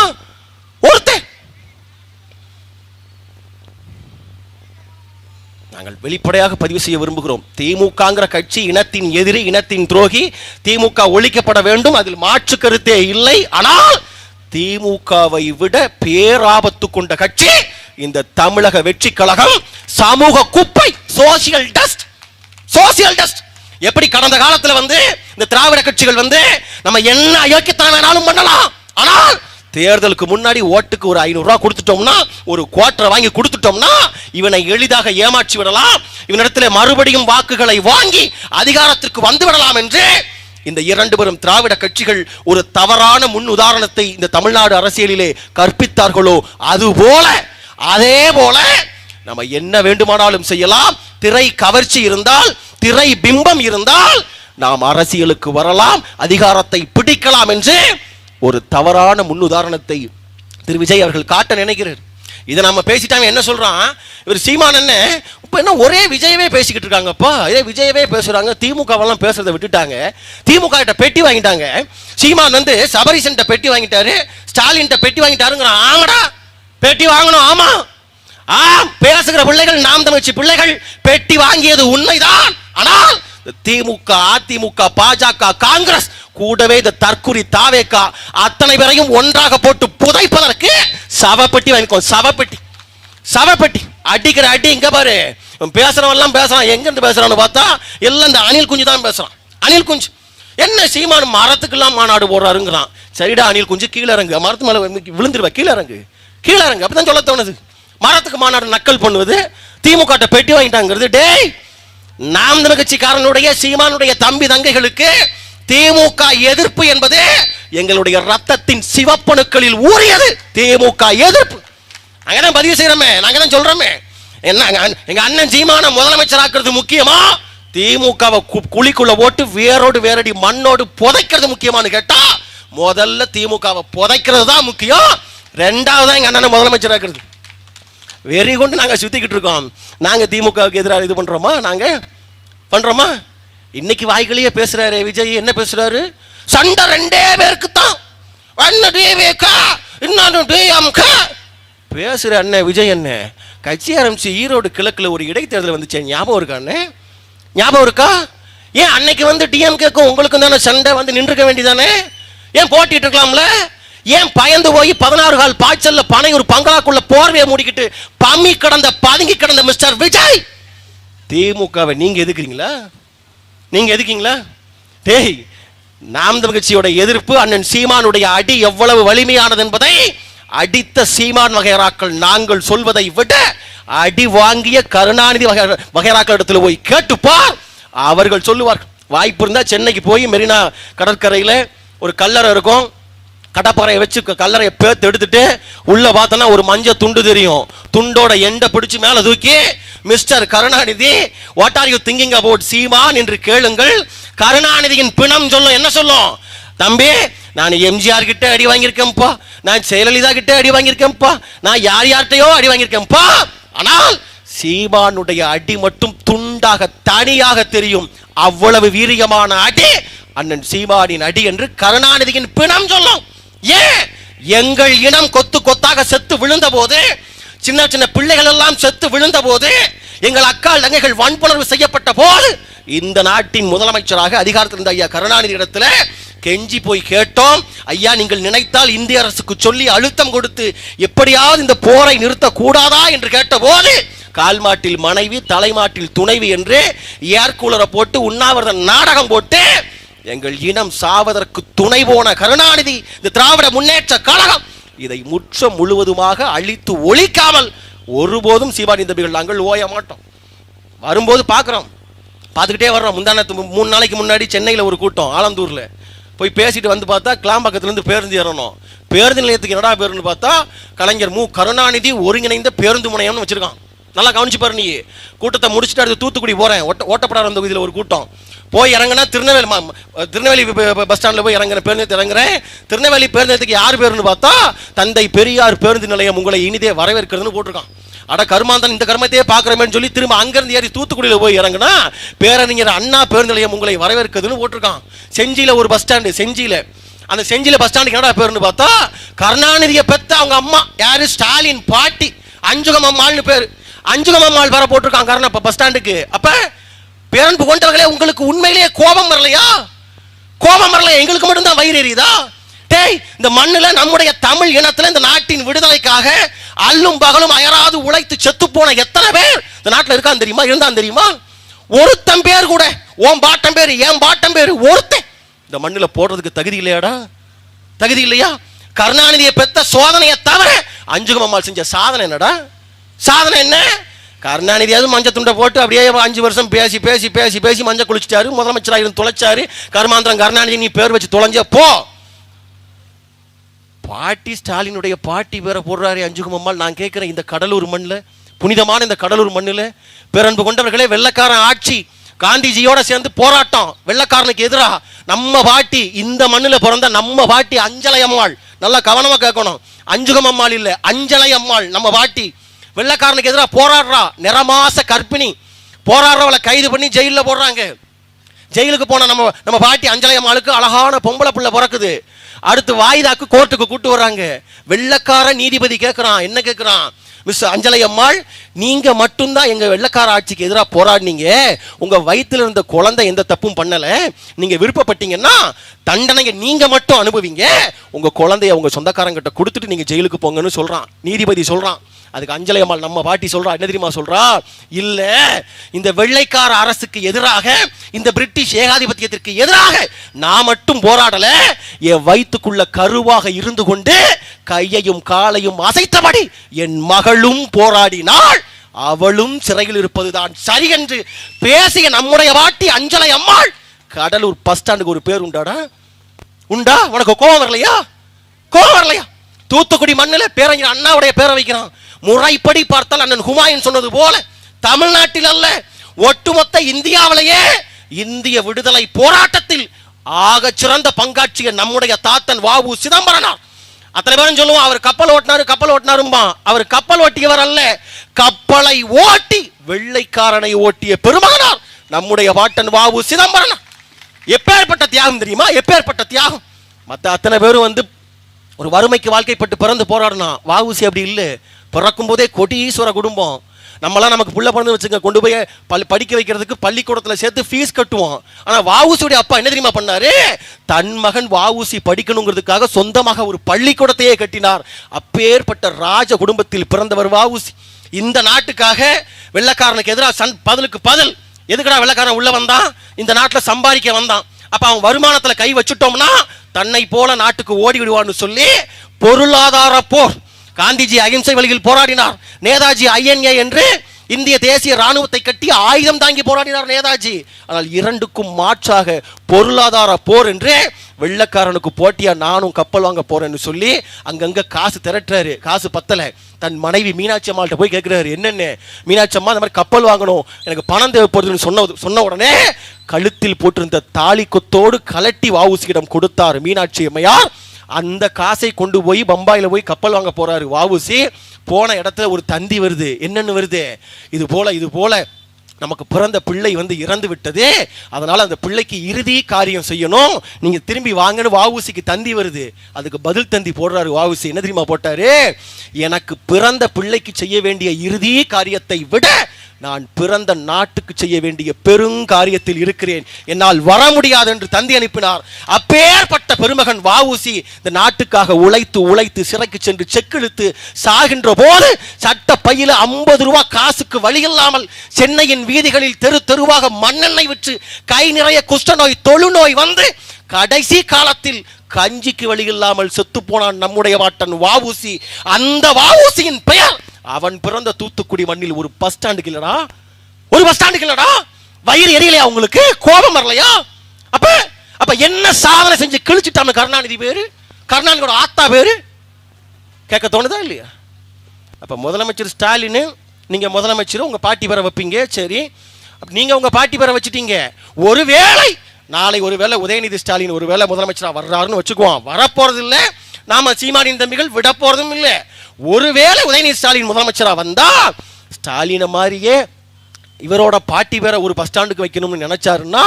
நாங்கள் வெளிப்படையாக பதிவு செய்ய விரும்புகிறோம். திமுகங்கிற கட்சி இனத்தின் எதிரி, இனத்தின் துரோகி. திமுக ஒழிக்கப்பட வேண்டும், அதில் மாற்று கருத்தே இல்லை. ஆனால் திமுகவை விட பேராபத்து கொண்ட கட்சி இந்த தமிழக வெற்றி கழகம். சமூக குப்பை, சோசியல் டஸ்ட். எப்படி கடந்த காலத்துல இந்த திராவிட கட்சிகள் நம்ம என்ன அயோக்கியத்தனம் வேணாலும் பண்ணலாம், ஆனால் தேர்தலுக்கு முன்னாடி ஓட்டுக்கு ஒரு 500 ரூபாய் கொடுத்துட்டோம்னா, ஒரு குவார்டர் வாங்கி கொடுத்துட்டோம்னா இவனை எளிதாக ஏமாற்றி விடலாம், இவனிடத்தில் மறுபடியும் வாக்குகளை வாங்கி அதிகாரத்திற்கு வந்து விடலாம் என்று இந்த 2 பெரும் திராவிட கட்சிகள் ஒரு தவறான முன் உதாரணத்தை இந்த தமிழ்நாடு அரசியலிலே கற்பித்தார்களோ, அதே போல நம்ம என்ன வேண்டுமானாலும் செய்யலாம். திரை கவர்ச்சி இருந்தால், திரை பிம்பம் இருந்தால் நாம் அரசியலுக்கு வரலாம், அதிகாரத்தை பிடிக்கலாம் என்று ஒரு தவறான முன் உதாரணத்தை திரு விஜய் அவர்கள் காட்ட நினைக்கிறார். இதை நம்ம பேசிட்டாங்க. என்ன சொல்றான் இவர் சீமான்? இப்ப என்ன ஒரே விஜயவே பேசிக்கிட்டு இருக்காங்கப்பா, இதே விஜயவே பேசுறாங்க. திமுகவெல்லாம் பேசுறதை விட்டுட்டாங்க, திமுக கிட்ட பெட்டி வாங்கிட்டாங்க. சீமான் சபரிசன் பெட்டி வாங்கிட்டாரு, ஸ்டாலின் பெட்டி வாங்கிட்டாருங்கிறான். ஆமாடா பெட்டி வாங்கணும், ஆமா. ஆம், பேசுகிற பிள்ளைகள் நாம் தமிழ்ச்சி பிள்ளைகள். பெட்டி வாங்கியது உண்மைதான். ஆனால் திமுக, அதிமுக, பாஜக, காங்கிரஸ் கூடவே இந்த தற்குறி தாவேகா அத்தனை பேரையும் ஒன்றாக போட்டு புதைப்பதற்கு சவப்பெட்டி வாங்கிக்கோ. சவப்பெட்டி அடிக்கிற அடி இங்க பாரு. பேசுறவன் எல்லாம் பேசுறான். எங்க இருந்து பேசுறான்னு பார்த்தா எல்லாம் இந்த அணில் குஞ்சு தான் பேசுறான். அணில் குஞ்சு என்ன சீமான் மரத்துக்கெல்லாம் மாநாடு போடுறாருங்கிறான். சரிடா அணில் குஞ்சு, கீழே இறங்கு. மரத்து மேல விழுந்துருவ, கீழே இறங்கு. அப்படிதான் சொல்ல தோணுது. மரத்துக்கு மாநாடு நக்கல் பண்ணுவது, திமுக பெட்டி வாங்கிட்டாங்கிறது. டேய், நாம் தமிழ் கட்சிக்காரனுடைய சீமானுடைய தம்பி தங்கைகளுக்கு திமுக எதிர்ப்பு என்பது எங்களுடைய ரத்தத்தின் சிவப்பணுக்களில் ஊறியது. திமுக எதிர்ப்பு அங்கதான் பதிவு செய்யறோமே, நாங்க தான் சொல்றோமே. என்ன எங்க அண்ணன் சீமான முதலமைச்சராக்குறது முக்கியமா, திமுகவை குழிக்குள்ள போட்டு வேரோடு வேரடி மண்ணோடு புதைக்கிறது முக்கியமானு கேட்டா முதல்ல திமுகவை புதைக்கிறது தான் முக்கியம். ரெண்டாவது எங்க அண்ணனை முதலமைச்சராக்குறது. வெறி கொண்டு நாங்க சுத்திக்கிட்டு இருக்கோம். நாங்க திமுகவுக்கு எதிராக இது பண்றோமா? நாங்க பண்றோமா? இன்னைக்கு வாய்களையே பேசுறாரு விஜய். என்ன பேசுறாரு? சண்டை ரெண்டே பேருக்கு தான். பேசுற அண்ணன் விஜய் அண்ணன் கட்சி ஆரம்பிச்சு ஈரோடு கிழக்குல ஒரு இடைத்தேர்தல் வந்துச்சு. ஞாபகம் இருக்கா அண்ணன்? ஞாபகம் இருக்கா? ஏன் அன்னைக்கு வந்து டிஎம்கேக்கும் உங்களுக்கும் தானே சண்டை, வந்து நின்றுக்க வேண்டியதானே? ஏன் போட்டிட்டு இருக்கலாம்ல? ஏன் பயந்து போய் 16 கால் பாய்ச்சல்ல பனை ஒரு பங்களாக்குள்ள போர்வையை மூடிக்கிட்டு பதுங்கி கிடந்த மிஸ்டர் விஜய், திமுகவை நீங்க எதுக்குறீங்களா? நீங்க எதுக்கீங்களா? டேய், நாம் தமிழ் கட்சியோட எதிர்ப்பு அண்ணன் சீமானுடைய அடி எவ்வளவு வலிமையானது என்பதை அடித்த சீமான் வகைராக்கள் நாங்கள் சொல்வதை விட அடி வாங்கிய கருணாநிதி வகைராக்கள் இடத்துல போய் கேட்டுப்பார், அவர்கள் சொல்லுவார்கள். வாய்ப்பு இருந்தா சென்னைக்கு போய் மெரினா கடற்கரையில ஒரு கல்லறை இருக்கும். கடப்பாறையை வச்சு கல்லறையை பேத்து எடுத்துட்டு உள்ள பார்த்தோன்னா ஒரு மஞ்சள் துண்டு தெரியும். துண்டோட எண்டை பிடிச்சு மேல தூக்கி, mister Karunanidhi, what are you thinking about Seeman என்று கேளுங்கள். கருணாநிதியின் பிணம் சொல்லும். என்ன சொல்லும்? தம்பி, நான் எம்ஜிஆர் கிட்ட அடி வாங்கியிருக்கேன்ப்பா, நான் ஜெயலலிதா கிட்ட அடி வாங்கியிருக்கேன்ப்பா, நான் யார்கிட்டயோ அடி வாங்கியிருக்கேன்ப்பா. ஆனால் சீமானுடைய அடி மட்டும் துண்டாக தனியாக தெரியும். அவ்வளவு வீரியமான அடி அண்ணன் சீமானின் அடி என்று கருணாநிதியின் பிணம் சொல்லும். ஏன் எங்கள் இனம் கொத்து கொத்தாக செத்து விழுந்த போது, சின்ன சின்ன பிள்ளைகள் எல்லாம் செத்து விழுந்த போது, எங்கள் அக்கால் தங்கைகள் வன்புணர்வு செய்யப்பட்ட போது இந்த நாட்டின் முதலமைச்சராக அதிகாரத்தில் இருந்த ஐயா கருணாநிதி இடத்துல கெஞ்சி போய் கேட்டோம். ஐயா, நீங்கள் நினைத்தால் இந்திய அரசுக்கு சொல்லி அழுத்தம் கொடுத்து எப்படியாவது இந்த போரை நிறுத்த கூடாதா என்று கேட்ட போது, கால்மாட்டில் மனைவி தலைமாட்டில் துணைவி என்று ஏர்கூலரை போட்டு உண்ணாவிரத நாடகம் போட்டு எங்கள் இனம் சாவதற்கு துணை போன கருணாநிதி, இந்த திராவிட முன்னேற்ற கழகம் இதை முற்றம் முழுவதுமாக அழித்து ஒழிக்காமல் ஒருபோதும் சீமானின் தம்பிகள் நாங்கள் ஓய மாட்டோம். வரும்போது பார்க்குறோம், பார்த்துக்கிட்டே வர்றோம். 3 நாளைக்கு முன்னாடி சென்னையில் ஒரு கூட்டம், ஆலந்தூர்ல போய் பேசிட்டு வந்து பார்த்தா கிளாம்பாக்கத்துலேருந்து பேருந்து ஏறணும். பேருந்து நிலையத்துக்கு என்னடா பேருன்னு பார்த்தா கலைஞர் கருணாநிதி ஒருங்கிணைந்த பேருந்து முனையம்னு வச்சிருக்கான். நல்லா கவனிச்சு பாரு. நீ கூட்டத்தை முடிச்சுட்டு அடுத்து தூத்துக்குடி போறேன். ஓட்டப்படாத தொகுதியில் ஒரு கூட்டம் போய் இறங்கினா திருநெல்வேலி பஸ் ஸ்டாண்டில் போய் பேருந்து இறங்குறேன். திருநெல்வேலி பேருந்துக்கு யார் பேருன்னு பார்த்தா தந்தை பெரியார் பேருந்து நிலையம் உங்களை இனிதே வரவேற்கிறதுன்னு போட்டிருக்கான். அட கருமாந்தன், இந்த கர்மத்தையே பார்க்குறமேன்னு சொல்லி திரும்ப அங்கிருந்து ஏறி தூத்துக்குடியில் போய் இறங்குனா பேரறிஞர் அண்ணா பேருந்து நிலையம் உங்களை வரவேற்கிறதுன்னு போட்டிருக்கான். செஞ்சியில் ஒரு பஸ் ஸ்டாண்டு, செஞ்சியில் அந்த செஞ்சியில் பஸ் ஸ்டாண்டுக்கு என்னடா பேருன்னு பார்த்தா கருணாநிதியை பெற்ற அவங்க அம்மா யாரு, ஸ்டாலின் பாட்டி அஞ்சுகம் அம்மாள்னு பேர். அஞ்சுகம் அம்மாள் பேரை போட்டிருக்காங்க கருணா பஸ் ஸ்டாண்டுக்கு. அப்ப பேரன்பு கொண்டவர்களே, உங்களுக்கு உண்மையிலேயே கோபம் வரலையா? கோபம் வரலையா? எங்களுக்கு மட்டும்தான் வயிறு எரியுதா? டேய், இந்த மண்ணுல நம்முடைய தமிழ் இனத்துல இந்த நாட்டின் விடுதலைக்காக அல்லும் பகலும் அயராது உழைத்து செத்து போன எத்தனை பேர் இந்த நாட்டில் இருக்கான்னு தெரியுமா? இருந்தான் தெரியுமா? ஒருத்தன் பேர் கூட, ஓம் பாட்டம் பேரு என் பாட்டம் பேரு ஒருத்தன் இந்த மண்ணுல போடுறதுக்கு தகுதி இல்லையாடா? தகுதி இல்லையா? கருணாநிதியை பெற்ற சோதனையை தவிர அஞ்சுகம் அம்மாள் செஞ்ச சாதனை என்னடா? சாதனை என்ன? கருணாநிதியாவது மஞ்சள் துண்டை போட்டு அப்படியே 5 வருஷம் பேசி பேசி பேசி பேசி மஞ்சள் குளிச்சிட்டாரு, முதலமைச்சராக இருந்து தொலைச்சாரு. கருமாந்திரம் கருணாநிதி நீ பேர் வச்சு தொலைஞ்ச போ. பாட்டி ஸ்டாலினுடைய பாட்டி பேரை போடுறாரு அஞ்சுகம் அம்மாள். நான் கேட்கிறேன், இந்த கடலூர் மண்ணில், புனிதமான இந்த கடலூர் மண்ணில் பேரன்பு கொண்டவர்களே, வெள்ளைக்காரன் ஆட்சி காந்திஜியோட சேர்ந்து போராட்டம் வெள்ளைக்காரனுக்கு எதிராக நம்ம பாட்டி, இந்த மண்ணில் பிறந்த நம்ம பாட்டி அஞ்சலை அம்மாள். நல்லா கவனமா கேட்கணும், அஞ்சுகம் அம்மாள் இல்ல, அஞ்சலை அம்மாள் நம்ம பாட்டி. வெள்ளைக்காரனுக்கு எதிராக போராடுறா, நிறமாச கர்ப்பிணி. போராடுறவளை கைது பண்ணி ஜெயிலில் போடுறாங்க. ஜெயிலுக்கு போன நம்ம பாட்டி அஞ்சலை அம்மாளுக்கு அழகான பொம்பளை பிள்ளை பிறக்குது. அடுத்து வாய்தாக்கு கோர்ட்டுக்கு கூட்டு வர்றாங்க. வெள்ளைக்கார நீதிபதி கேட்கிறான், என்ன கேட்கிறான்? மிஸ் அஞ்சலை அம்மாள், நீங்க மட்டும்தான் எங்க வெள்ளக்கார ஆட்சிக்கு எதிராக போராடினீங்க. உங்க வயிற்றுல இருந்த குழந்தை எந்த தப்பும் பண்ணல. நீங்க விருப்பப்பட்டீங்கன்னா தண்டனையை நீங்க மட்டும் அனுபவிங்க, உங்க குழந்தைய உங்க சொந்தக்காரங்கிட்ட கொடுத்துட்டு நீங்க ஜெயிலுக்கு போங்கன்னு சொல்றான் நீதிபதி சொல்றான். அதுக்கு அஞ்சலை அம்மாள் நம்ம பாட்டி சொல்றா, என்ன தெரியுமா சொல்றா? இல்ல, இந்த வெள்ளைக்கார அரசுக்கு எதிராக, இந்த பிரிட்டிஷ் ஏகாதிபத்தியத்திற்கு எதிராக நான் மட்டும் போராடல, என் வயிற்றுக்குள்ள கருவாக இருந்து கொண்டு கையையும் காலையும் அசைத்தபடி என் மகளும் போராடினாள், அவளும் சிறையில் இருப்பதுதான் சரி என்று பேசிய நம்முடைய பாட்டி அஞ்சலை அம்மாள். கடலூர் பஸ் ஸ்டாண்டுக்கு ஒரு பேர் உண்டாடா? உண்டா? உனக்கு கோபம் வரலையா? கோபம் வரலையா? தூத்துக்குடி மண்ணில் பேரறிஞர் அண்ணாவுடைய பேரை வைக்கிறான். முறைப்படி பார்த்தால் அண்ணன் ஹுமாயூன் சொன்னது போல தமிழ்நாட்டில் அல்ல, ஒட்டுமொத்த இந்தியாவிலேயே இந்திய விடுதலை போராட்டத்தில் ஆக சிறந்த பங்காற்றிய நம்முடைய தாத்தன் வ.உ. சிதம்பரனார். அத்தனை பேரும் சொல்லுவோம் அவர் கப்பல் ஓட்டினாரும்பா. அவர் கப்பல் ஓட்டியவர் அல்ல, கப்பலை ஓட்டி வெள்ளைக்காரனை ஓட்டிய பெருமகனார் நம்முடைய பாட்டன் வ.உ. சிதம்பரனார். எப்பேற்பட்ட தியாகம் தெரியுமா? எப்பேற்பட்ட தியாகம்! மற்ற அத்தனை பேரும் வந்து ஒரு வறுமைக்கு வாழ்க்கைப்பட்டு பிறந்து போராடினா, வ.உ.சி அப்படி இல்லை. பிறக்கும் போதே கொடீஸ்வர குடும்பம். நம்மளாம் நமக்கு புள்ள பிறந்து வச்சுங்க கொண்டு போய் படிக்க வைக்கிறதுக்கு பள்ளிக்கூடத்தில் சேர்த்து ஃபீஸ் கட்டுவோம். ஆனால் வ.உ.சியுடைய அப்பா என்ன தெரியுமா பண்ணாரு? தன் மகன் வ.உ.சி படிக்கணுங்கிறதுக்காக சொந்தமாக ஒரு பள்ளிக்கூடத்தையே கட்டினார். அப்பேற்பட்ட ராஜ குடும்பத்தில் பிறந்தவர் வ.உ.சி. இந்த நாட்டுக்காக வெள்ளக்காரனுக்கு எதிராக பதிலுக்கு பதில் எதுக்கடா வெள்ளக்காரன் உள்ள வந்தான்? இந்த நாட்டில் சம்பாதிக்க வந்தான். அப்ப அவன் வருமானத்தில் கை வச்சுட்டோம்னா தன்னை போல நாட்டுக்கு ஓடி விடுவான்னு சொல்லி பொருளாதார போர். காந்திஜி அகிம்சை வழியில் போராடினார். நேதாஜி ஐஎன்ஏ என்று இந்திய தேசிய ராணுவத்தை கட்டி ஆயுதம் தாங்கி போராடினார் நேதாஜி. ஆனால் இரண்டுக்கும் மாற்றாக பொருளாதார போர் என்று வெள்ளக்காரனுக்கு போட்டியா நானும் கப்பல் வாங்க போறேன்னு சொல்லி அங்கங்க காசு திரட்டுறாரு. காசு பத்தல. தன் மனைவி மீனாட்சி அம்மாள்கிட்ட போய் கேட்கிறாரு, என்னென்ன மீனாட்சி அம்மா இந்த மாதிரி கப்பல் வாங்கணும், எனக்கு பணம் தேவைப்படுதுன்னு சொன்ன உடனே கழுத்தில் போட்டிருந்த தாலி கொத்தோடு கலட்டி வ.உ.சியிடம் கொடுத்தார் மீனாட்சி அம்மையார். அந்த காசை கொண்டு போய் பம்பாயில போய் கப்பல் வாங்க போறாரு வ.உ.சி. போன இடத்துல ஒரு தந்தி வருது. என்னன்னு வருது? இது போல நமக்கு பிறந்த பிள்ளை வந்து இறந்து விட்டது, அதனால அந்த பிள்ளைக்கு இறுதி காரியம் செய்யணும், நீங்க திரும்பி வாங்கன்னு வ.உ.சிக்கு தந்தி வருது. அதுக்கு பதில் தந்தி போடுறாரு வ.உ.சி. என்ன தெரியுமா போட்டாரு? எனக்கு பிறந்த பிள்ளைக்கு செய்ய வேண்டிய இறுதி காரியத்தை விட நான் பிறந்த நாட்டுக்கு செய்ய வேண்டிய பெருங்காரியத்தில் இருக்கிறேன், என்னால் வர முடியாது என்று தந்தி அனுப்பினார். அப்பேற்பட்ட பெருமகன் வ.உ.சி. இந்த நாட்டுக்காக உழைத்து சிறைக்கு சென்று செக்கெழுத்து சாகின்ற போது சட்ட பையில 50 ரூபாய் காசுக்கு வழி இல்லாமல் சென்னையின் வீதிகளில் தெருவாக மண்ணெண்ணெய் விற்று கை நிறைய குஷ்டநோய் தொழுநோய் வந்து கடைசி காலத்தில் கஞ்சிக்கு வழி இல்லாமல் செத்து போனான் நம்முடைய வாட்டன் வ.உ.சி. அந்த வ.உ.சியின் பெயர் அவன் பிறந்த தூத்துக்குடி மண்ணில் ஒரு பஸ் ஸ்டாண்டுக்கு இல்லடா, ஒரு பஸ் ஸ்டாண்டுக்கு இல்லடா. வயிறு எரியலையா உங்களுக்கு? கோபம் வரலையா? அப்ப என்ன சாதனை செஞ்சு கிழிச்சிட்டாம கருணாநிதி பேரு, கருணாநிதியோட ஆத்தா பேரு கேட்க தோணுதா இல்லையா? அப்ப முதலமைச்சர் ஸ்டாலின், நீங்க முதலமைச்சர் உங்க பாட்டி பேரை வைப்பீங்க, சரி. நீங்க உங்க பாட்டி பேரை வச்சுட்டீங்க. ஒருவேளை நாளை ஒருவேளை உதயநிதி ஸ்டாலின் ஒருவேளை முதலமைச்சரா வர்றாருன்னு வச்சுக்குவோம், வரப்போறது இல்லை, நாம சீமானின் தம்பிகள் விட போறதும் இல்லை. ஒருவேளை உதயநிதி ஸ்டாலின் முதலமைச்சரா வந்தா ஸ்டாலினை மாதிரியே இவரோட பாட்டி பேரை ஒரு பஸ் ஸ்டாண்டுக்கு வைக்கணும்னு நினைச்சாருன்னா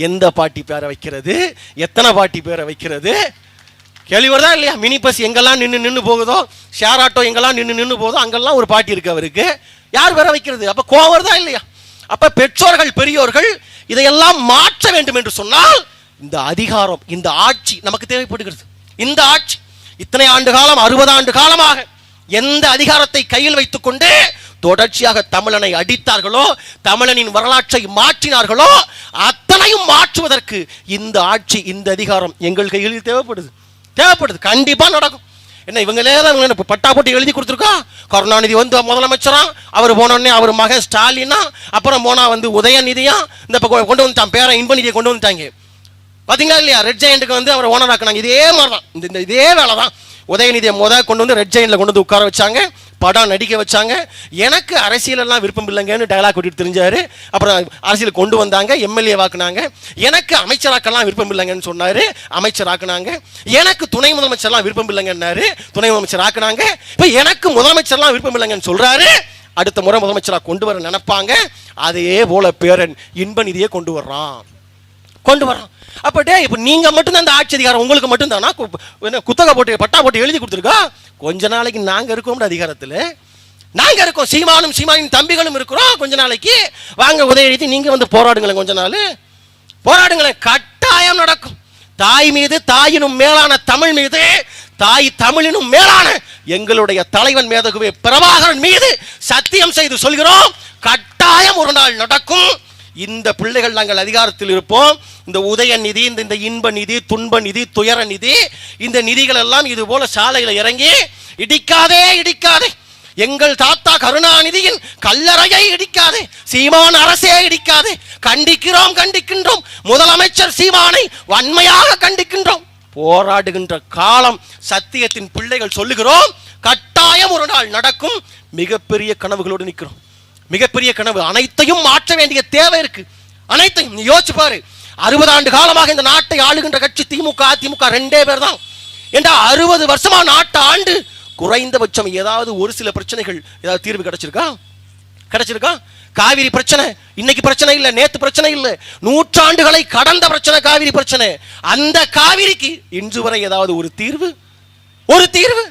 எந்த பாட்டி பேரை வைக்கிறது, எத்தனை பாட்டி பேரை வைக்கிறது? கேள்வி வருதா இல்லையா? மினி பஸ் எங்கெல்லாம் நின்று போகுதோ, ஷேர் ஆட்டோ எங்கெல்லாம் நின்று போகுதோ அங்கெல்லாம் ஒரு பாட்டி இருக்கு அவருக்கு. யார் பேரை வைக்கிறது? அப்ப கோவம் வருதா இல்லையா? அப்ப பெற்றோர்கள் பெரியோர்கள் இதையெல்லாம் மாற்ற வேண்டும் என்று சொன்னால் இந்த அதிகாரம், இந்த ஆட்சி நமக்கு தேவைப்படுகிறது. இந்த ஆட்சி இத்தனை ஆண்டு காலம், 60 ஆண்டு காலமாக எந்த அதிகாரத்தை கையில் வைத்துக் கொண்டு தொடர்ச்சியாக தமிழனை அடித்தார்களோ, தமிழனின் வரலாற்றை மாற்றினார்களோ, அத்தனையும் மாற்றுவதற்கு இந்த ஆட்சி, இந்த அதிகாரம் எங்கள் கையில் தேவைப்படுது. கண்டிப்பா நடக்கும். என்ன இவங்களே தான் பட்டா போட்டு எழுதி கொடுத்துருக்கா? கருணாநிதி வந்து முதலமைச்சரா, அவர் போனோடனே அவர் மகன் ஸ்டாலினா, அப்புறம் போனா வந்து உதயநிதியா, இந்த கொண்டு வந்துட்டான் பேரை இன்பநிதியை கொண்டு வந்துட்டாங்க. பாத்தீங்களா இல்லையா? ரெட் ஜெயண்ட்டுக்கு வந்து அவர் ஓனர் ஆக்குனாங்க. இதே மாதிரி தான், இதே வேலை தான். உதயநிதியை கொண்டு வந்து ரெட் ஜெயண்ட்ல கொண்டு வந்து உட்கார வச்சாங்க, படம் நடிக்க வச்சாங்க. எனக்கு அரசியலெல்லாம் விருப்பம் இல்லைங்கன்னு டயலாக் கூட்டிட்டு தெரிஞ்சாரு. அப்புறம் அரசியல் கொண்டு வந்தாங்க, எம்எல்ஏ வாக்குனாங்க. எனக்கு அமைச்சராக்கெல்லாம் விருப்பம் இல்லைங்கன்னு சொன்னாரு, அமைச்சர் ஆக்குனாங்க. எனக்கு துணை முதலமைச்சர்லாம் விருப்பம் இல்லைங்கன்னாரு, துணை முதலமைச்சர் ஆக்குனாங்க. இப்ப எனக்கு முதலமைச்சர்லாம் விருப்பம் இல்லைங்கன்னு சொல்றாரு. அடுத்த முறை முதலமைச்சராக கொண்டு வர நினைப்பாங்க. அதே போல பேரன் இன்பநிதியை கொண்டு வர்றான். அப்ப இப்ப நீங்க மட்டும்தான் அந்த ஆட்சி அதிகாரம் உங்களுக்கு மட்டும்தானா? குத்தகை போட்டு பட்டா போட்டு எழுதி கொடுத்துருக்கா? கொஞ்ச நாளைக்கு நாங்க இருக்கோம் அதிகாரத்தில். நாங்க இருக்கோம், சீமானும் சீமானின் தம்பிகளும் இருக்கிறோம். கொஞ்ச நாளைக்கு வாங்க உதயநிதி நீங்க வந்து போராடுங்களேன், கொஞ்ச நாள் போராடுங்களேன், கட்டாயம் நடக்கும். தாய் மீது, தாயினும் மேலான தமிழ் மீது, தாய் தமிழினும் மேலான எங்களுடைய தலைவன் மேதகுவே பிரபாகரன் மீது சத்தியம் செய்து சொல்கிறோம், கட்டாயம் ஒரு நாள் நடக்கும். இந்த பிள்ளைகள் நாங்கள் அதிகாரத்தில் இருப்போம். இந்த உதயநிதி, இந்த இன்ப நிதி, துன்ப நிதி, துயர நிதி, இந்த நிதிகள் எல்லாம் இது போல சாலையில் இறங்கி இடிக்காதே இடிக்காதே, எங்கள் தாத்தா கருணாநிதியின் கல்லறையை இடிக்காதே, சீமான் அரசே இடிக்காதே, கண்டிக்கிறோம் கண்டிக்கின்றோம், முதலமைச்சர் சீமானை வன்மையாக கண்டிக்கின்றோம். போராடுகின்ற காலம் சத்தியத்தின் பிள்ளைகள் சொல்லுகிறோம், கட்டாயம் ஒரு நாள் நடக்கும். மிகப்பெரிய கனவுகளோடு நிற்கிறோம், மிகப்பெரிய கனவு. அனைத்தையும் மாற்ற வேண்டிய தேவை இருக்கு. அனைத்தையும் நீ யோசிச்சு பாரு. 60 ஆண்டு காலமாக இந்த நாட்டை ஆளுகின்ற கட்சி திமுக, அதிமுக 2 பேர் தான். ஏண்டா 60 வருஷமா நாட்டை ஆண்டு குறைந்தபட்சம் ஏதாவது ஒரு சில பிரச்சனைகள் ஏதாவது தீர்வு கிடைச்சிருக்கா? கிடைச்சிருக்கா? காவிரி பிரச்சனை இன்னைக்கு பிரச்சனை இல்லை, நேத்து பிரச்சனை இல்லை, நூற்றாண்டுகளை கடந்த பிரச்சனை காவிரி பிரச்சனை. அந்த காவிரிக்கு இன்று வரை ஏதாவது ஒரு தீர்வு? ஒரு தீர்வு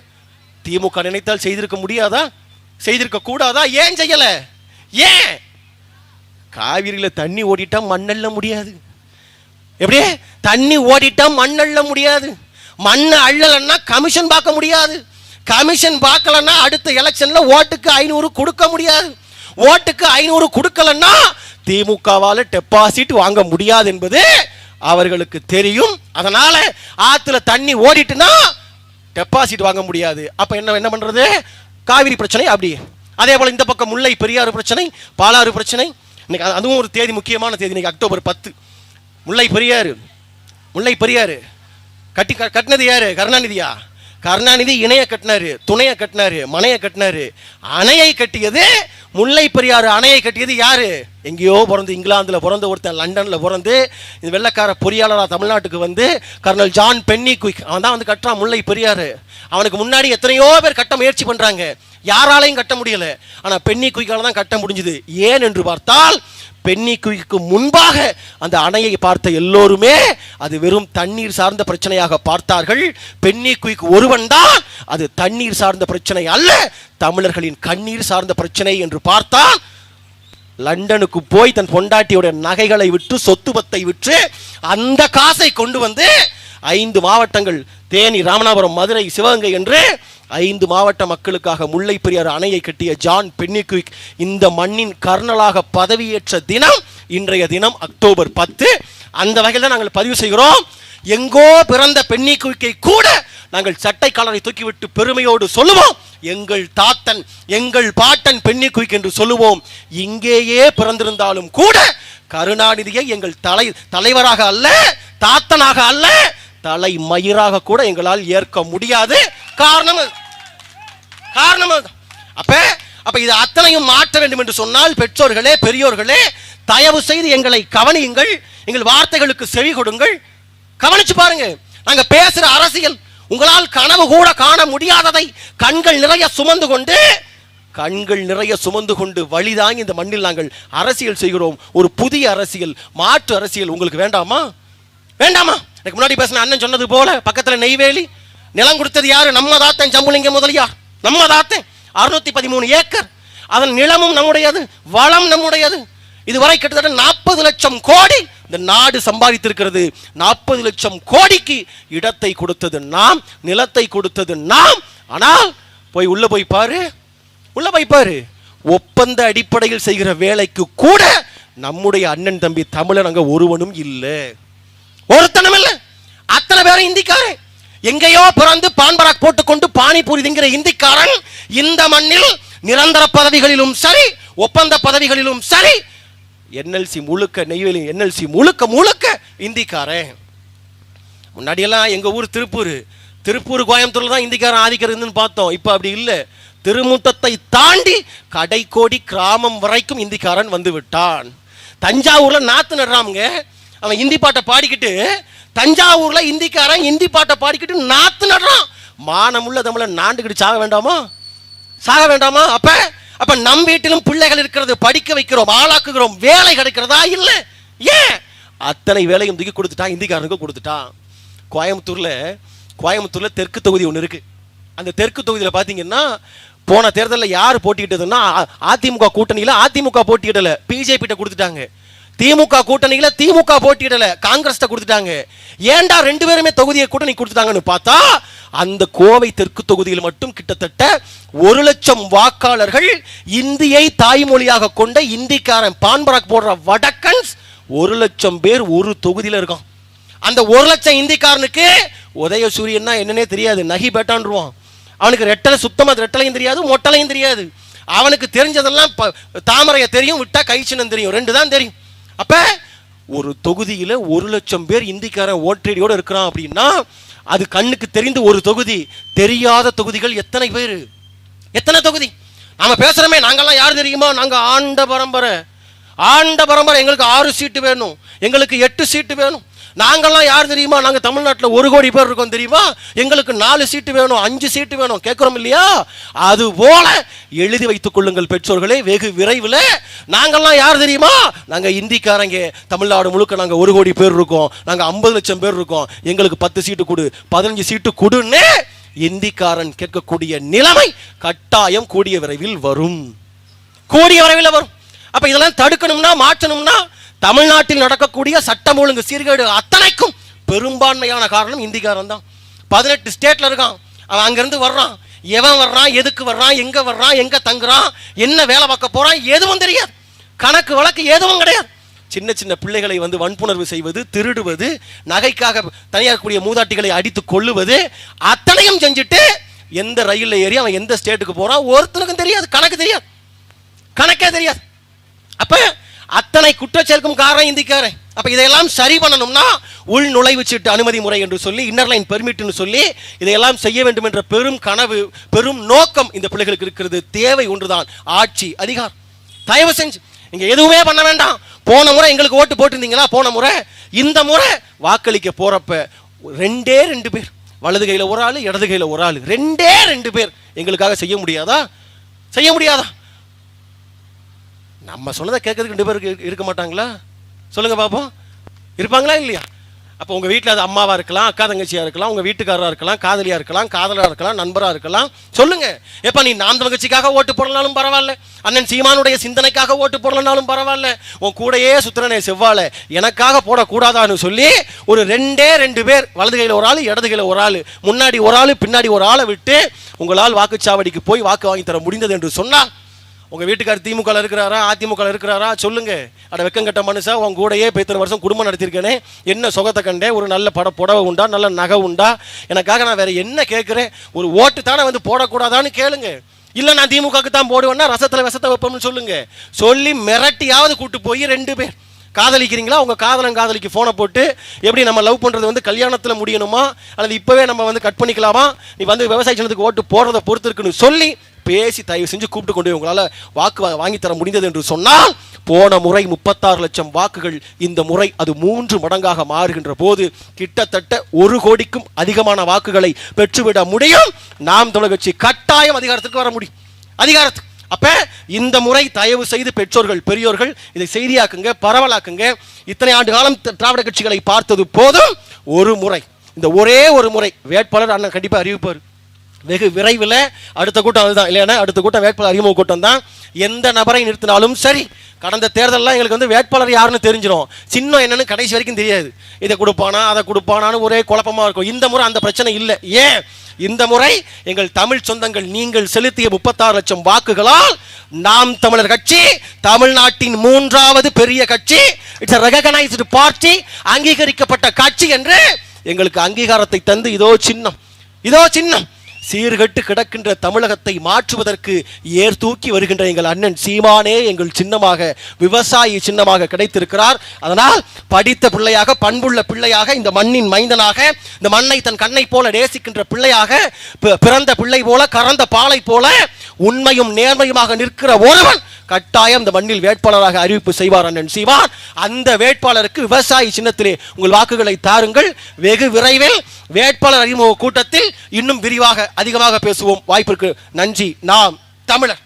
திமுக நினைத்தால் செய்திருக்க முடியாதா? செய்திருக்க கூடாதா? ஏன் செய்யல? ஏன்? காவிரியில தண்ணி ஓடிட்டா மண்ணல்ல முடியாது. எப்படி தண்ணி ஓடிட்டா மண்ணல்ல முடியாது. மண்ணை அள்ளலன்னா கமிஷன் பார்க்க முடியாது. கமிஷன் பார்க்கலன்னா அடுத்த எலெக்ஷன்ல ஓட்டுக்கு 500 கொடுக்க முடியாது. ஓட்டுக்கு 500 கொடுக்கலன்னா திமுகவால டெபாசிட் வாங்க முடியாது என்பது அவர்களுக்கு தெரியும். அதனால ஆத்துல தண்ணி ஓடிட்டுனா டெபாசிட் வாங்க முடியாது. அப்ப என்ன பண்றது? காவிரி பிரச்சனை அப்படி. அதே போல இந்த பக்கம் முல்லை பெரியாறு பிரச்சனை, பாலாறு பிரச்சனை. இன்னைக்கு அதுவும் ஒரு தேதி, முக்கியமான தேதி. இன்னைக்கு அக்டோபர் 10. முல்லை பெரியாறு கட்டினது யாரு? கருணாநிதியா? கருணாநிதி இணைய கட்டினாரு, துணைய கட்டினாரு, மனைய கட்டினாரு. அணையை கட்டியது முல்லை பெரியாறு அணையை கட்டியது யாரு? எங்கேயோ பிறந்து இங்கிலாந்துல பிறந்த ஒருத்தன், லண்டன்ல பிறந்து இந்த வெள்ளக்கார பொறியாளராக தமிழ்நாட்டுக்கு வந்து கர்னல் ஜான் பென்னிக்விக், அவன் தான் வந்து கட்டுறான் முல்லை பெரியாறு. அவனுக்கு முன்னாடி எத்தனையோ பேர் கட்ட முயற்சி பண்றாங்க, யாராலையும் கட்ட முடியல. ஆனா பென்னிக்விக்கால தான் கட்ட முடிஞ்சது. ஏன் என்று பார்த்தால், பென்னிக்விக்கு முன்பாக அந்த அணையை பார்த்த எல்லோருமே அது வெறும் தண்ணீர் சார்ந்த பிரச்சனையாக பார்த்தார்கள். பென்னிக்விக் ஒருவன் தான் அது தண்ணீர் சார்ந்த பிரச்சனை அல்ல, தமிழர்களின் கண்ணீர் சார்ந்த பிரச்சனை என்று பார்த்தான். லண்டனுக்கு போய் தன் பொண்டாட்டியோட நகைகளை விற்று, சொத்து பத்தை விற்று அந்த காசை கொண்டு வந்து 5 மாவட்டங்கள், தேனி, ராமநாதபுரம், மதுரை, சிவகங்கை என்று 5 மாவட்ட மக்களுக்காக முல்லை பெரியாறு அணையை கட்டிய ஜான் பென்னிக்விக் இந்த மண்ணின் கர்னலாக பதவியேற்ற தினம் இன்றைய தினம் அக்டோபர் 10. அந்த வகையில் தான் நாங்கள் பதிவு செய்கிறோம். எங்கோ பிறந்த பென்னிக்விக்கை கூட நாங்கள் சட்டை காலரை தூக்கிவிட்டு பெருமையோடு சொல்லுவோம், எங்கள் தாத்தன், எங்கள் பாட்டன் பென்னிக்விக் என்று சொல்லுவோம். இங்கேயே பிறந்திருந்தாலும் கூட கருணாநிதியை எங்கள் தலைவராக அல்ல, தாத்தனாக அல்ல, தலை மயிராக கூட எங்களால் ஏற்க முடியாது. காரணம் அப்ப இது அத்தனையும் மாற்ற வேண்டும் என்று சொன்னால், பெற்றோர்களே, பெரியோர்களே, தயவு செய்து எங்களை கவனியுங்கள், எங்கள் வார்த்தைகளுக்கு செவி கொடுங்கள். கவனிச்சு பாருங்க, நாங்க பேசுற அரசியல் உங்களால் கனவு கூட காண முடியாததை கண்கள் நிறைய சுமந்து கொண்டு வழிதாங்கி இந்த மண்ணில் நாங்கள் அரசியல் செய்கிறோம். ஒரு புதிய அரசியல், மாற்று அரசியல் உங்களுக்கு வேண்டாமா? வேண்டாமா? எனக்கு முன்னாடி பேசின அண்ணன் சொன்னது போல, பக்கத்தில் நெய்வேலி நிலம் கொடுத்தது யாரு? நம்ம தாத்தன் ஜம்புலிங்க முதலியார். நம்ம தாத்தன் 613 ஏக்கர். அதன் நிலமும் நம்முடையது, வளம் நம்முடையது. இதுவரை கிட்டத்தட்ட 40 லட்சம் கோடி இந்த நாடு சம்பாதித்திருக்கிறது. 40 லட்சம் கோடிக்கு இடத்தை கொடுத்தது நாம், நிலத்தை கொடுத்தது நாம். ஆனால் உள்ள போய் பாரு, ஒப்பந்த அடிப்படையில் செய்கிற வேலைக்கு கூட நம்முடைய அண்ணன் தம்பி தமிழன் அங்க ஒருவனும் இல்லை, ஒருத்தனும் இல்லை. அத்தனை பேரும் இந்திக்காரன். எங்கேயோ பிறந்து பான்பராக் போட்டுக்கொண்டு பானிபூரி திங்கிற இந்திக்காரன் இந்த மண்ணில் நிரந்தர பதவிகளிலும் சரி, ஒப்பந்த பதவிகளிலும் சரி, என்எல்சி முழுக்க, நெய்வேலி என்எல்சி முழுக்க இந்திக்காரன். முன்னாடியெல்லாம் எங்க ஊர் திருப்பூர் கோயம்புத்தூர்ல தான் இந்திக்காரன் ஆதிக்கிறதுன்னு பார்த்தோம். இப்ப அப்படி இல்லை. திருமுட்டத்தை தாண்டி கடைக்கோடி கிராமம் வரைக்கும் இந்திக்காரன் வந்து விட்டான். தஞ்சாவூர்ல நாத்து நடுறாங்க, அவன் இந்தி பாட்டை பாடிக்கிட்டு, தஞ்சாவூர்ல இந்திக்காரன் இந்தி பாட்டை பாடிக்கிட்டு நாத்து நடுறான். மானமுள்ள தமிழன் நாண்டுகிட்டு சாக வேண்டாமா? அப்ப நம் வீட்டிலும் பிள்ளைகள் இருக்கிறது, படிக்க வைக்கிறோம், ஆளாக்குகிறோம், வேலை கிடைக்கிறதா? இல்ல. ஏன்? அத்தனை வேலையும் தூக்கி கொடுத்துட்டான், இந்திக்காரனுக்கு கொடுத்துட்டான். கோயம்புத்தூர்ல தெற்கு தொகுதி ஒன்று இருக்கு. அந்த தெற்கு தொகுதியில் பார்த்தீங்கன்னா போன தேர்தலில் யார் போட்டிக்கிட்டதுன்னா அதிமுக கூட்டணியில் அதிமுக போட்டியிடல, பிஜேபி கிட்ட கொடுத்துட்டாங்க. திமுக கூட்டணியில் திமுக போட்டியிடல, காங்கிரஸ் கொடுத்துட்டாங்க. ஏன்டா 2 பேருமே தொகுதியை கூட்டணி கொடுத்துட்டாங்கன்னு பார்த்தா அந்த கோவை தெற்கு தொகுதியில் மட்டும் கிட்டத்தட்ட 1 லட்சம் வாக்காளர்கள் இந்தியை தாய்மொழியாக கொண்ட இந்திக்காரன் பான்பராக் போடுற வடக்கன்ஸ் 1 லட்சம் பேர் ஒரு தொகுதியில் இருக்கான். அந்த 1 லட்சம் இந்திக்காரனுக்கு உதயசூரியன்னா என்னன்னே தெரியாது, நகி பேட்டான்ருவான். அவனுக்கு ரெட்டலை சுத்தமாக ரெட்டலையும் தெரியாது, மொட்டலையும் தெரியாது. அவனுக்கு தெரிஞ்சதெல்லாம் தாமரையை தெரியும், விட்டா கை சின்னம் தெரியும், 2 தான் தெரியும். அப்ப ஒரு தொகுதியில் 1 லட்சம் பேர் இந்திக்காரன் ஓட்டடியோடு இருக்கிறான் அப்படின்னா அது கண்ணுக்கு தெரிந்து ஒரு தொகுதி. தெரியாத தொகுதிகள் எத்தனை பேர், எத்தனை தொகுதி? நாம பேசுறோமே, நாங்கெல்லாம் யார் தெரியுமா? நாங்க ஆண்ட பரம்பரை, எங்களுக்கு 6 சீட்டு வேணும், எங்களுக்கு 8 சீட்டு வேணும். நாங்கெல்லாம் யார் தெரியுமா? நாங்க தமிழ்நாட்டில் 1 கோடி பேர் இருக்கோம் தெரியுமா, எங்களுக்கு 4 சீட்டு வேணும், 5 சீட்டு வேணும் கேட்கிறோம் இல்லையா? அது போல எழுதி வைத்துக் கொள்ளுங்கள் பெற்றோர்களே, வெகு விரைவில் நாங்கெல்லாம் யார் தெரியுமா? நாங்க இந்திக்காரங்க, தமிழ்நாடு முழுக்க நாங்க 1 கோடி பேர் இருக்கோம், நாங்க 50 லட்சம் பேர் இருக்கோம், எங்களுக்கு 10 சீட்டு கொடு, 15 சீட்டு கொடுன்னு இந்திக்காரன் கேட்கக்கூடிய நிலைமை கட்டாயம் கூடிய விரைவில் வரும், கூடிய விரைவில் வரும். அப்ப இதெல்லாம் தடுக்கணும்னா, மாற்றணும்னா தமிழ்நாட்டில் நடக்கக்கூடிய சட்டம் ஒழுங்கு சீர்கேடு அத்தனைக்கும் பெரும்பான்மையான காரணம் இந்திக்காரன் தான். 18 ஸ்டேட்ல இருக்கான், அவன் அங்கிருந்து வர்றான், எவன் வர்றான், எதுக்கு வர்றான், எங்க தங்குறான், என்ன வேலை பார்க்க போறான், எதுவும் தெரியாது, கணக்கு வழக்கு எதுவும் கிடையாது. சின்ன சின்ன பிள்ளைகளை வன்புணர்வு செய்வது, திருடுவது, நகைக்காக தனியாக கூடிய மூதாட்டிகளை அடித்து கொள்ளுவது அத்தனையும் செஞ்சுட்டு எந்த ரயிலில் ஏறி அவன் எந்த ஸ்டேட்டுக்கு போறான் ஒருத்தனுக்கும் தெரியாது, கணக்கே தெரியாது. அப்ப அத்தனை குற்றச்செயலுக்கும் காரணம் இந்திக்காரன். அப்ப இதையெல்லாம் சரி பண்ணணும்னா உள் நுழைவு சீட்டு அனுமதி முறை என்று சொல்லி, இன்னர் லைன் பெர்மிட்னு சொல்லி இதையெல்லாம் செய்ய வேண்டும் என்ற பெரும் கனவு, பெரும் நோக்கம் இந்த பிள்ளைகளுக்கு இருக்கிறது. தேவை ஒன்றுதான், ஆட்சி அதிகாரம். தயவு செஞ்சு இங்க எதுவுமே பண்ண வேண்டாம். போன முறை எங்களுக்கு ஓட்டு போட்டிருந்தீங்களா? போன முறை இந்த முறை வாக்களிக்க போறப்ப 2 பேர், வலது கையில ஒரு ஆளு, இடது கையில ஒரு ஆளு, 2 பேர் எங்களுக்காக செய்ய முடியாதா? நம்ம சொன்னதை கேட்கறதுக்கு 2 பேருக்கு இருக்க மாட்டாங்களா? சொல்லுங்க பாப்போம், இருப்பாங்களா இல்லையா? அப்போ உங்க வீட்டில் அது அம்மாவா இருக்கலாம், அக்கா தங்கச்சியா இருக்கலாம், உங்க வீட்டுக்காரரா இருக்கலாம், காதலியா இருக்கலாம், காதலா இருக்கலாம், நண்பரா இருக்கலாம். சொல்லுங்க, எப்ப நீ நாம் தங்கச்சிக்காக ஓட்டு போடலனாலும் பரவாயில்ல, அண்ணன் சீமானுடைய சிந்தனைக்காக ஓட்டு போடலனாலும் பரவாயில்ல, உன் கூடையே சுத்திரனே செவ்வாழை எனக்காக போடக்கூடாதான்னு சொல்லி ஒரு 2 பேர், வலது கையில ஒரு ஆளு, இடது கையில ஒரு ஆளு, முன்னாடி ஒரு ஆளு, பின்னாடி ஒரு ஆளை விட்டு உங்களால் வாக்குச்சாவடிக்கு போய் வாக்கு வாங்கி தர முடிந்தது என்று சொன்னால், உங்க வீட்டுக்காரர் திமுக இருக்கிறாரா, அதிமுக இருக்கிறாரா? சொல்லுங்க. அட வெக்கங்கட்ட மனுஷா, உன் கூடயே இத்தனை வருஷம் குடும்பம் நடத்திருக்கேனே, என்ன சுகத்தை கண்டே, ஒரு நல்ல புடவை உண்டா, நல்ல நகை உண்டா, எனக்காக நான் வேற என்ன கேட்கிறேன்? ஒரு ஓட்டு தானே போடக்கூடாதான்னு கேளுங்க. இல்ல நான் திமுகக்கு தான் போடுவேன்னா ரசத்துல விஷத்தை வைப்போம்னு சொல்லுங்க. சொல்லி மிரட்டியாவது கூட்டு போய் 2 பேர் காதலிக்கிறீங்களா, உங்க காதலிக்கு போனை போட்டு, எப்படி நம்ம லவ் பண்றது கல்யாணத்துல முடியணுமா, அல்லது இப்பவே நம்ம கட் பண்ணிக்கலாமா, நீ விவசாய சின்னத்துக்கு ஓட்டு போடுறத பொறுத்து இருக்குன்னு சொல்லி பேசி தயவு செஞ்சு கூப்பிட்டு கொண்டு உங்களால வாக்கு வாங்கி தர முடிந்தது என்று சொன்னால், போன முறை 36 லட்சம் வாக்குகள், இந்த முறை அது 3 மடங்காக மாறுகின்ற போது கிட்டத்தட்ட 1 கோடிக்கும் அதிகமான வாக்குகளை பெற்றுவிட முடியும். நாம் தமிழர் கட்சி கட்டாயம் அதிகாரத்துக்கு வர முடியும், அதிகாரத்துக்கு. அப்ப இந்த முறை தயவு செய்து பெற்றோர்கள், பெரியோர்கள் இதை செய்தியாக்குங்க, பரவலாக்குங்க. இத்தனை ஆண்டு காலம் திராவிட கட்சிகளை பார்த்தது போதும். ஒரு முறை, இந்த ஒரே ஒரு முறை வேட்பாளர் அண்ணன் கண்டிப்பா அறிவிப்பார். வெகு விரைவில் அடுத்த கூட்டம் அதுதான், இல்லையா? அடுத்த கூட்டம் வேட்பாளர் அறிமுக கூட்டம் தான். எந்த நபரை நிறுத்தினாலும் சரி, கடந்த தேர்தலெல்லாம் எங்களுக்கு வேட்பாளர் யாருன்னு தெரிஞ்சிடும், சின்னம் என்னன்னு கடைசி வரைக்கும் தெரியாது. இதை கொடுப்பானா அதை கொடுப்பானான்னு ஒரே குழப்பமா இருக்கும். இந்த முறை அந்த பிரச்சனை இல்லை. ஏன்? இந்த முறை எங்கள் தமிழ் சொந்தங்கள் நீங்கள் செலுத்திய 36 லட்சம் வாக்குகளால் நாம் தமிழர் கட்சி தமிழ்நாட்டின் 3வது பெரிய கட்சி, இட்ஸ் a recognized party, அங்கீகரிக்கப்பட்ட கட்சி என்று எங்களுக்கு அங்கீகாரத்தை தந்து இதோ சின்னம் சீர்கட்டு கிடக்கின்ற தமிழகத்தை மாற்றுவதற்கு ஏர் தூக்கி வருகின்ற எங்கள் அண்ணன் சீமானே எங்கள் சின்னமாக, விவசாயி சின்னமாக கிடைத்திருக்கிறார். அதனால் படித்த பிள்ளையாக, பண்புள்ள பிள்ளையாக, இந்த மண்ணின் மைந்தனாக, இந்த மண்ணை தன் கண்ணை போல நேசிக்கின்ற பிள்ளையாக, பிறந்த பிள்ளை போல, கறந்த பாலை போல உண்மையும் நேர்மையுமாக நிற்கிற ஒருவன் கட்டாயம் இந்த மண்ணில் வேட்பாளராக அறிவிப்பு செய்வார் அண்ணன் சீமான். அந்த வேட்பாளருக்கு விவசாயி சின்னத்திலே உங்கள் வாக்குகளை தாருங்கள். வெகு விரைவில் வேட்பாளர் அறிமுக கூட்டத்தில் இன்னும் விரிவாக அதிகமாக பேசுவோம். வாய்ப்பிற்கு நன்றி. நாம் தமிழர்.